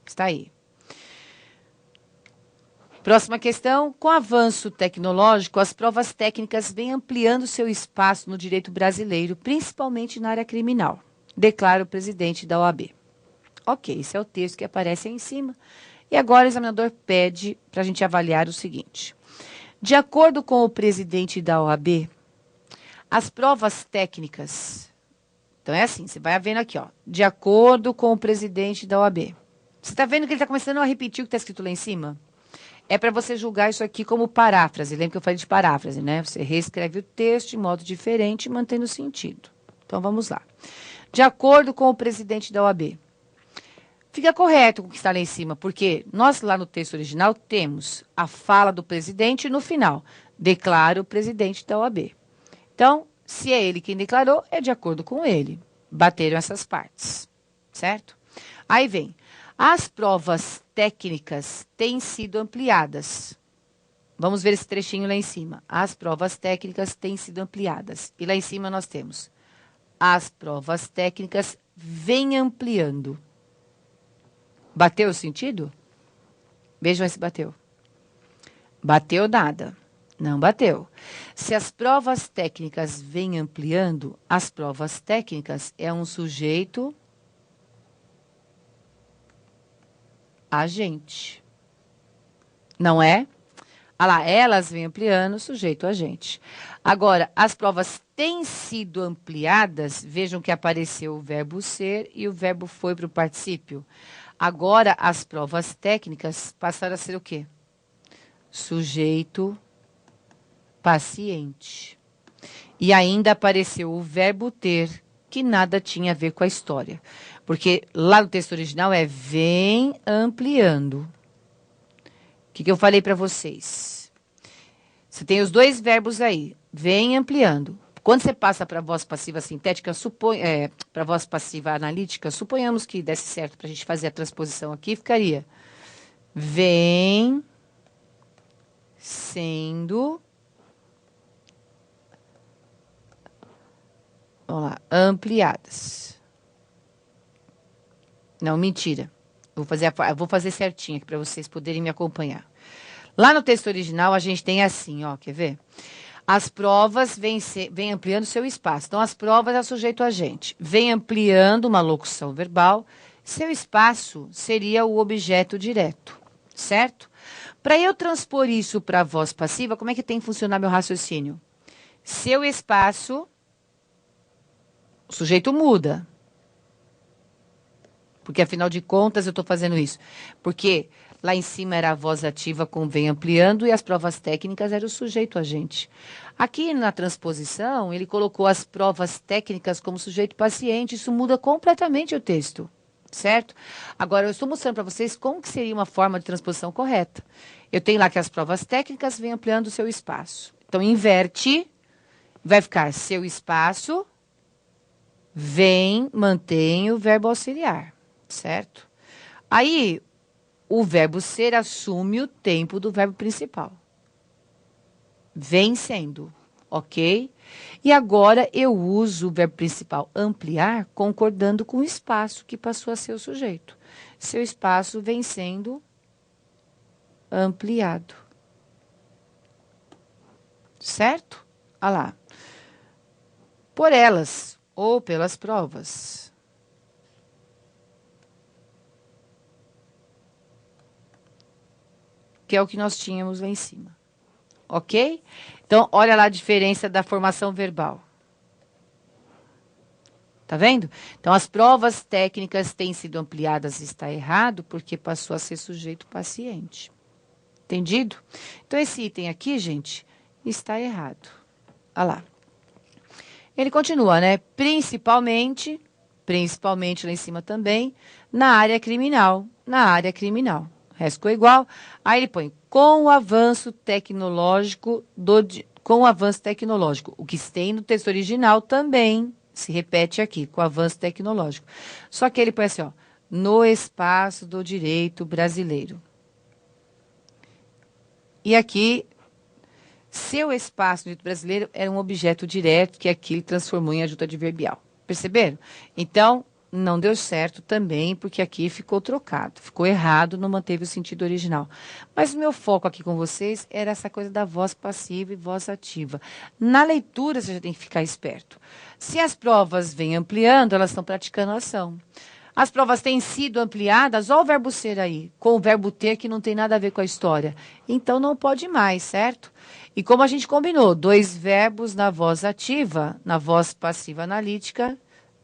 Está aí. Próxima questão. Com o avanço tecnológico, as provas técnicas vêm ampliando seu espaço no direito brasileiro, principalmente na área criminal, declara o presidente da OAB. Ok, esse é o texto que aparece aí em cima. E agora o examinador pede para a gente avaliar o seguinte. De acordo com o presidente da OAB, as provas técnicas... Então, é assim, você vai vendo aqui, ó. De acordo com o presidente da OAB. Você está vendo que ele está começando a repetir o que está escrito lá em cima? É para você julgar isso aqui como paráfrase. Lembra que eu falei de paráfrase, né? Você reescreve o texto de modo diferente, mantendo o sentido. Então, vamos lá. De acordo com o presidente da OAB. Fica correto com o que está lá em cima, porque nós lá no texto original temos a fala do presidente no final. Declara o presidente da OAB. Então, se é ele quem declarou, é de acordo com ele. Bateram essas partes, certo? Aí vem, as provas técnicas têm sido ampliadas. Vamos ver esse trechinho lá em cima. As provas técnicas têm sido ampliadas. E lá em cima nós temos, as provas técnicas vêm ampliando. Bateu o sentido? Vejam se bateu. Bateu nada. Não bateu. Se as provas técnicas vêm ampliando, as provas técnicas é um sujeito agente. Não é? Ah lá, elas vêm ampliando, sujeito a gente. Agora, as provas têm sido ampliadas, vejam que apareceu o verbo ser e o verbo foi para o particípio. Agora, as provas técnicas passaram a ser o quê? Sujeito paciente. E ainda apareceu o verbo ter, que nada tinha a ver com a história. Porque lá no texto original é vem ampliando. O que eu falei para vocês? Você tem os dois verbos aí, vem ampliando. Quando você passa para a voz passiva sintética, para a voz passiva analítica, suponhamos que desse certo para a gente fazer a transposição aqui, ficaria vem sendo, vamos lá, ampliadas. Não, mentira. Vou fazer certinho aqui para vocês poderem me acompanhar. Lá no texto original, a gente tem assim, ó, quer ver? As provas vêm ampliando seu espaço. Então, as provas é o sujeito agente. Vem ampliando uma locução verbal. Seu espaço seria o objeto direto, certo? Para eu transpor isso para a voz passiva, como é que tem que funcionar meu raciocínio? Seu espaço, o sujeito muda. Porque, afinal de contas, eu estou fazendo isso. Porque lá em cima era a voz ativa com vem ampliando e as provas técnicas era o sujeito agente. Aqui na transposição, ele colocou as provas técnicas como sujeito paciente. Isso muda completamente o texto, certo? Agora, eu estou mostrando para vocês como que seria uma forma de transposição correta. Eu tenho lá que as provas técnicas vêm ampliando o seu espaço. Então, inverte, vai ficar seu espaço, vem, mantém o verbo auxiliar. Certo? Aí, o verbo ser assume o tempo do verbo principal. Vem sendo, ok? E agora eu uso o verbo principal ampliar concordando com o espaço que passou a ser o sujeito. Seu espaço vem sendo ampliado. Certo? Olha lá. Por elas ou pelas provas. Que é o que nós tínhamos lá em cima. Ok? Então, olha lá a diferença da formação verbal. Tá vendo? Então, as provas técnicas têm sido ampliadas e está errado porque passou a ser sujeito paciente. Entendido? Então, esse item aqui, gente, está errado. Olha lá. Ele continua, né? Principalmente lá em cima também, na área criminal. Na área criminal. O resto ficou igual. Aí ele põe, com o avanço tecnológico, o que tem no texto original também se repete aqui, com o avanço tecnológico. Só que ele põe assim, ó, no espaço do direito brasileiro. E aqui, seu espaço do direito brasileiro era um objeto direto que aqui ele transformou em adjunto adverbial. Perceberam? Então, não deu certo também, porque aqui ficou trocado. Ficou errado, não manteve o sentido original. Mas o meu foco aqui com vocês era essa coisa da voz passiva e voz ativa. Na leitura, você já tem que ficar esperto. Se as provas vêm ampliando, elas estão praticando a ação. As provas têm sido ampliadas, olha o verbo ser aí, com o verbo ter, que não tem nada a ver com a história. Então, não pode mais, certo? E como a gente combinou, 2 verbos na voz ativa, na voz passiva analítica,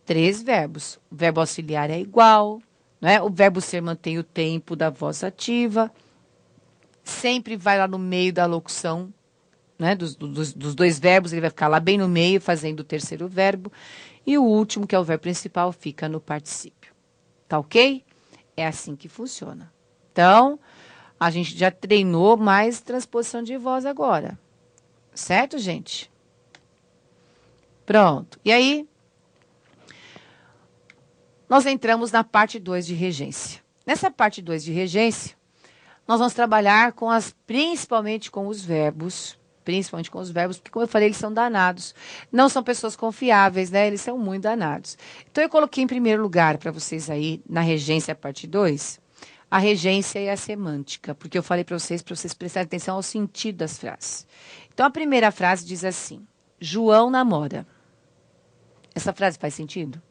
3 verbos. O verbo auxiliar é igual, né? O verbo ser mantém o tempo da voz ativa. Sempre vai lá no meio da locução, né? Dos 2 verbos, ele vai ficar lá bem no meio, fazendo o terceiro verbo. E o último, que é o verbo principal, fica no particípio. Tá ok? É assim que funciona. Então, a gente já treinou mais transposição de voz agora. Certo, gente? Pronto. E aí, nós entramos na parte 2 de regência. Nessa parte 2 de regência, nós vamos trabalhar principalmente com os verbos, porque, como eu falei, eles são danados. Não são pessoas confiáveis, né? Eles são muito danados. Então, eu coloquei em primeiro lugar para vocês aí, na regência, parte 2, a regência e a semântica, porque eu falei para vocês prestarem atenção ao sentido das frases. Então, a primeira frase diz assim, João namora. Essa frase faz sentido?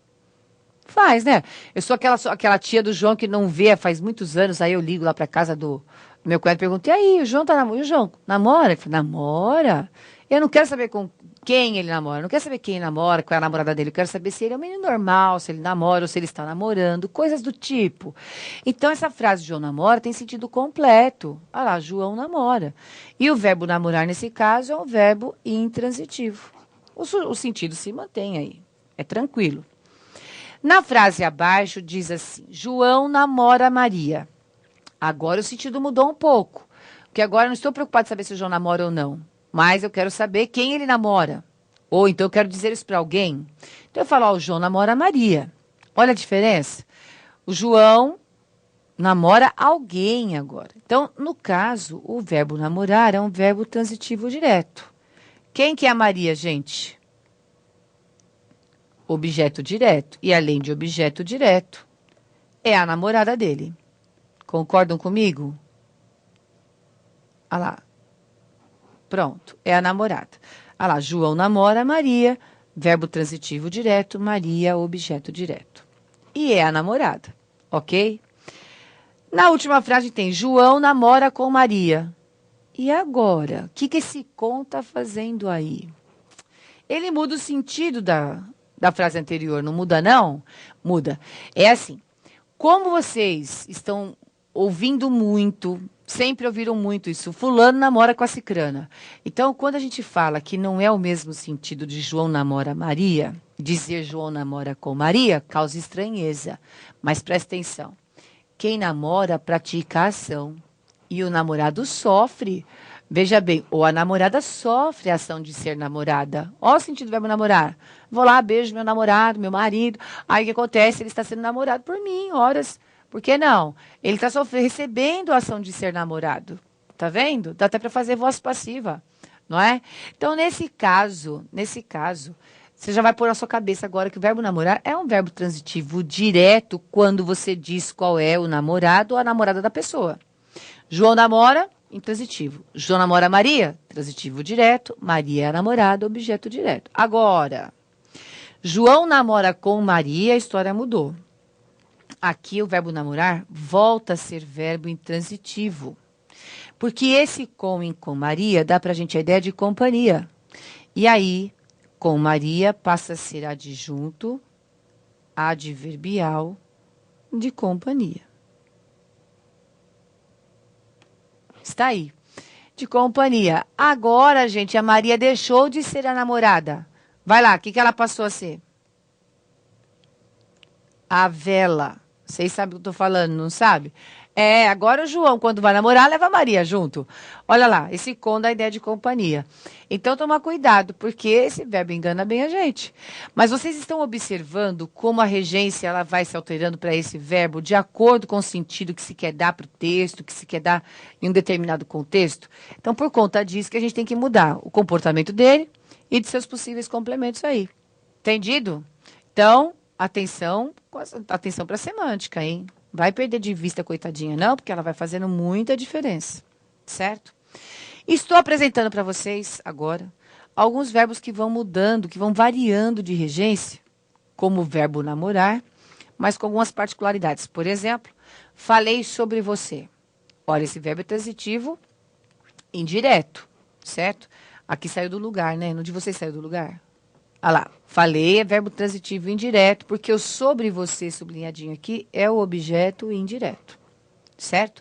Faz, né? Eu sou aquela tia do João que não vê faz muitos anos, aí eu ligo lá para casa do Meu cunhado pergunta, e aí, o João tá namorando? O João namora? Ele falou, namora? Eu não quero saber com quem ele namora, eu não quero saber quem namora, qual é a namorada dele, eu quero saber se ele é um menino normal, se ele namora ou se ele está namorando, coisas do tipo. Então, essa frase João namora tem sentido completo. Ah lá, João namora. E o verbo namorar, nesse caso, é um verbo intransitivo. O sentido se mantém aí, é tranquilo. Na frase abaixo diz assim, João namora Maria. Agora o sentido mudou um pouco. Porque agora eu não estou preocupado em saber se o João namora ou não. Mas eu quero saber quem ele namora. Ou então eu quero dizer isso para alguém. Então eu falo, ó, o João namora a Maria. Olha a diferença. O João namora alguém agora. Então, no caso, o verbo namorar é um verbo transitivo direto. Quem que é a Maria, gente? Objeto direto. E além de objeto direto, é a namorada dele. Concordam comigo? Ah lá. Pronto, é a namorada. Ah lá, João namora Maria, verbo transitivo direto, Maria, objeto direto. E é a namorada, ok? Na última frase tem João namora com Maria. E agora? O que esse com está fazendo aí? Ele muda o sentido da frase anterior, não muda não? Muda. É assim, como vocês estão ouvindo muito, sempre ouviram muito isso, fulano namora com a cicrana. Então, quando a gente fala que não é o mesmo sentido de João namora Maria, dizer João namora com Maria causa estranheza. Mas presta atenção, quem namora pratica a ação e o namorado sofre. Veja bem, ou a namorada sofre a ação de ser namorada. Olha o sentido do verbo namorar. Vou lá, beijo meu namorado, meu marido. Aí o que acontece? Ele está sendo namorado por mim, horas. Por que não? Ele está recebendo a ação de ser namorado. Tá vendo? Dá até para fazer voz passiva, não é? Então, nesse caso, você já vai pôr na sua cabeça agora que o verbo namorar é um verbo transitivo direto quando você diz qual é o namorado ou a namorada da pessoa. João namora, intransitivo. João namora Maria, transitivo direto. Maria é a namorada, objeto direto. Agora, João namora com Maria, a história mudou. Aqui o verbo namorar volta a ser verbo intransitivo. Porque esse com Maria dá pra gente a ideia de companhia. E aí, com Maria passa a ser adjunto adverbial de companhia. Está aí. De companhia. Agora, gente, a Maria deixou de ser a namorada. Vai lá, o que ela passou a ser? A vela. Vocês sabem o que eu estou falando, não sabe? É, agora o João, quando vai namorar, leva a Maria junto. Olha lá, esse com dá a ideia de companhia. Então, toma cuidado, porque esse verbo engana bem a gente. Mas vocês estão observando como a regência ela vai se alterando para esse verbo de acordo com o sentido que se quer dar para o texto, que se quer dar em um determinado contexto? Então, por conta disso que a gente tem que mudar o comportamento dele e de seus possíveis complementos aí. Entendido? Então, atenção para a semântica, hein? Vai perder de vista, coitadinha, não, porque ela vai fazendo muita diferença, certo? Estou apresentando para vocês agora alguns verbos que vão mudando, que vão variando de regência, como o verbo namorar, mas com algumas particularidades. Por exemplo, falei sobre você. Olha, esse verbo é transitivo indireto, certo? Aqui saiu do lugar, né? No de vocês saiu do lugar? Ah lá, falei é verbo transitivo indireto, porque o sobre você, sublinhadinho aqui, é o objeto indireto, certo?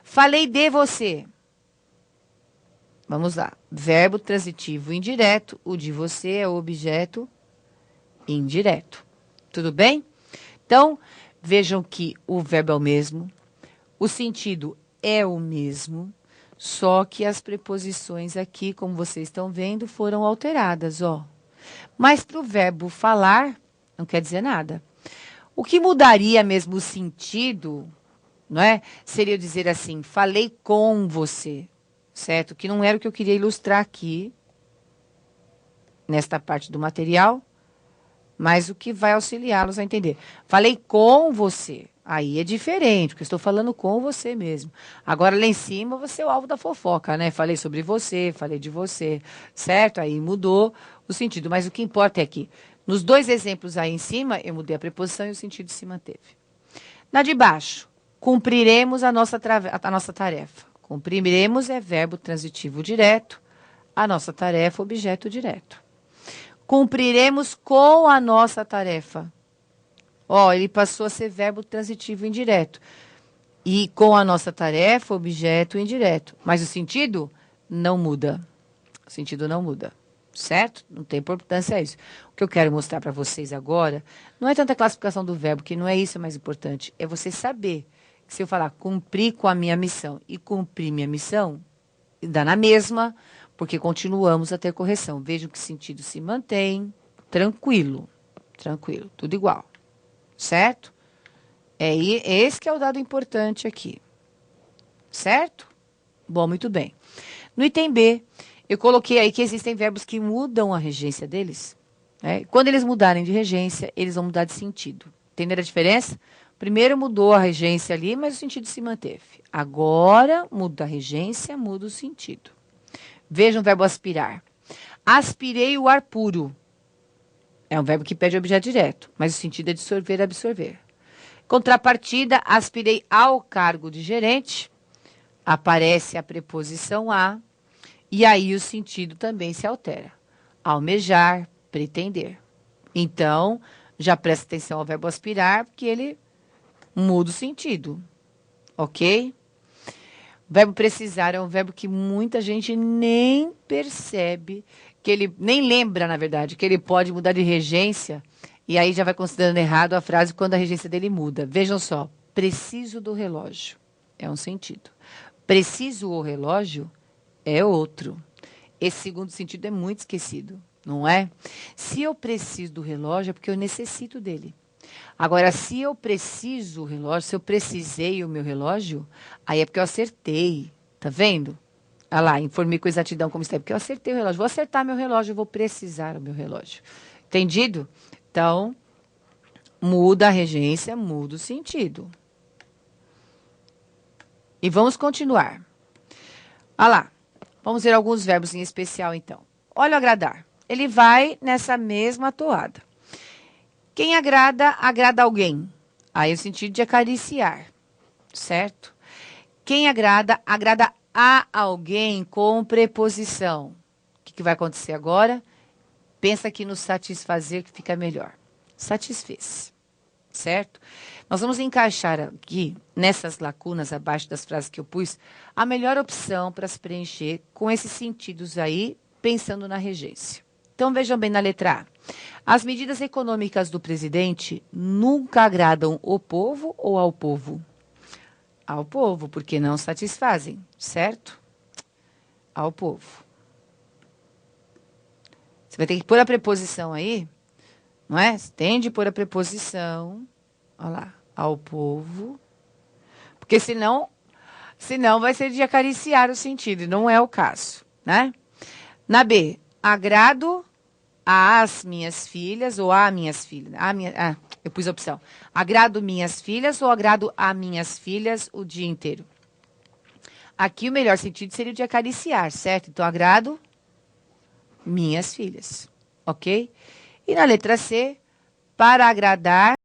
Falei de você. Vamos lá, verbo transitivo indireto, o de você é o objeto indireto. Tudo bem? Então, vejam que o verbo é o mesmo, o sentido é o mesmo, só que as preposições aqui, como vocês estão vendo, foram alteradas, ó. Mas para o verbo falar, não quer dizer nada. O que mudaria mesmo o sentido, não é? Seria dizer assim, falei com você, certo? Que não era o que eu queria ilustrar aqui, nesta parte do material, mas o que vai auxiliá-los a entender. Falei com você, aí é diferente, porque eu estou falando com você mesmo. Agora, lá em cima, você é o alvo da fofoca, né? Falei sobre você, falei de você, certo? Aí mudou o sentido, mas o que importa é que, nos dois exemplos aí em cima, eu mudei a preposição e o sentido se manteve. Na de baixo, cumpriremos a nossa tarefa. Cumpriremos é verbo transitivo direto. A nossa tarefa, objeto direto. Cumpriremos com a nossa tarefa. Ó, ele passou a ser verbo transitivo indireto. E com a nossa tarefa, objeto indireto. Mas o sentido não muda. O sentido não muda. Certo? Não tem importância isso. O que eu quero mostrar para vocês agora não é tanta classificação do verbo, que não é isso mais importante. É você saber que se eu falar cumprir com a minha missão e cumprir minha missão, dá na mesma, porque continuamos a ter correção. Vejam que sentido se mantém. Tranquilo. Tranquilo. Tudo igual. Certo? É esse que é o dado importante aqui. Certo? Bom, muito bem. No item B, eu coloquei aí que existem verbos que mudam a regência deles. Né? Quando eles mudarem de regência, eles vão mudar de sentido. Entenderam a diferença? Primeiro mudou a regência ali, mas o sentido se manteve. Agora, muda a regência, muda o sentido. Vejam o verbo aspirar. Aspirei o ar puro. É um verbo que pede objeto direto, mas o sentido é de sorver, absorver. Contrapartida, aspirei ao cargo de gerente. Aparece a preposição a, e aí o sentido também se altera. Almejar, pretender. Então, já presta atenção ao verbo aspirar, porque ele muda o sentido. Ok? O verbo precisar é um verbo que muita gente nem percebe, que ele nem lembra, na verdade, que ele pode mudar de regência, e aí já vai considerando errado a frase quando a regência dele muda. Vejam só, preciso do relógio é um sentido. Preciso o relógio é outro. Esse segundo sentido é muito esquecido, não é? Se eu preciso do relógio é porque eu necessito dele. Agora, se eu preciso o relógio, se eu precisei o meu relógio, aí é porque eu acertei. Tá vendo? Olha lá, informei com exatidão como está. Porque eu acertei o relógio. Vou acertar meu relógio, eu vou precisar o meu relógio. Entendido? Então, muda a regência, muda o sentido. E vamos continuar. Olha lá. Vamos ver alguns verbos em especial, então. Olha o agradar. Ele vai nessa mesma toada. Quem agrada, agrada alguém. Aí o sentido de acariciar, certo? Quem agrada, agrada a alguém com preposição. O que vai acontecer agora? Pensa aqui no satisfazer que fica melhor. Satisfez, certo? Nós vamos encaixar aqui, nessas lacunas abaixo das frases que eu pus, a melhor opção para se preencher com esses sentidos aí, pensando na regência. Então, vejam bem na letra A. As medidas econômicas do presidente nunca agradam o povo ou ao povo? Ao povo, porque não satisfazem, certo? Ao povo. Você vai ter que pôr a preposição aí, não é? Você tem de pôr a preposição, olha lá, ao povo, porque senão vai ser de acariciar o sentido, e não é o caso, né? Na B, agrado às minhas filhas ou a minhas filhas. Eu pus a opção. Agrado minhas filhas ou agrado a minhas filhas o dia inteiro? Aqui o melhor sentido seria o de acariciar, certo? Então, agrado minhas filhas, ok? E na letra C, para agradar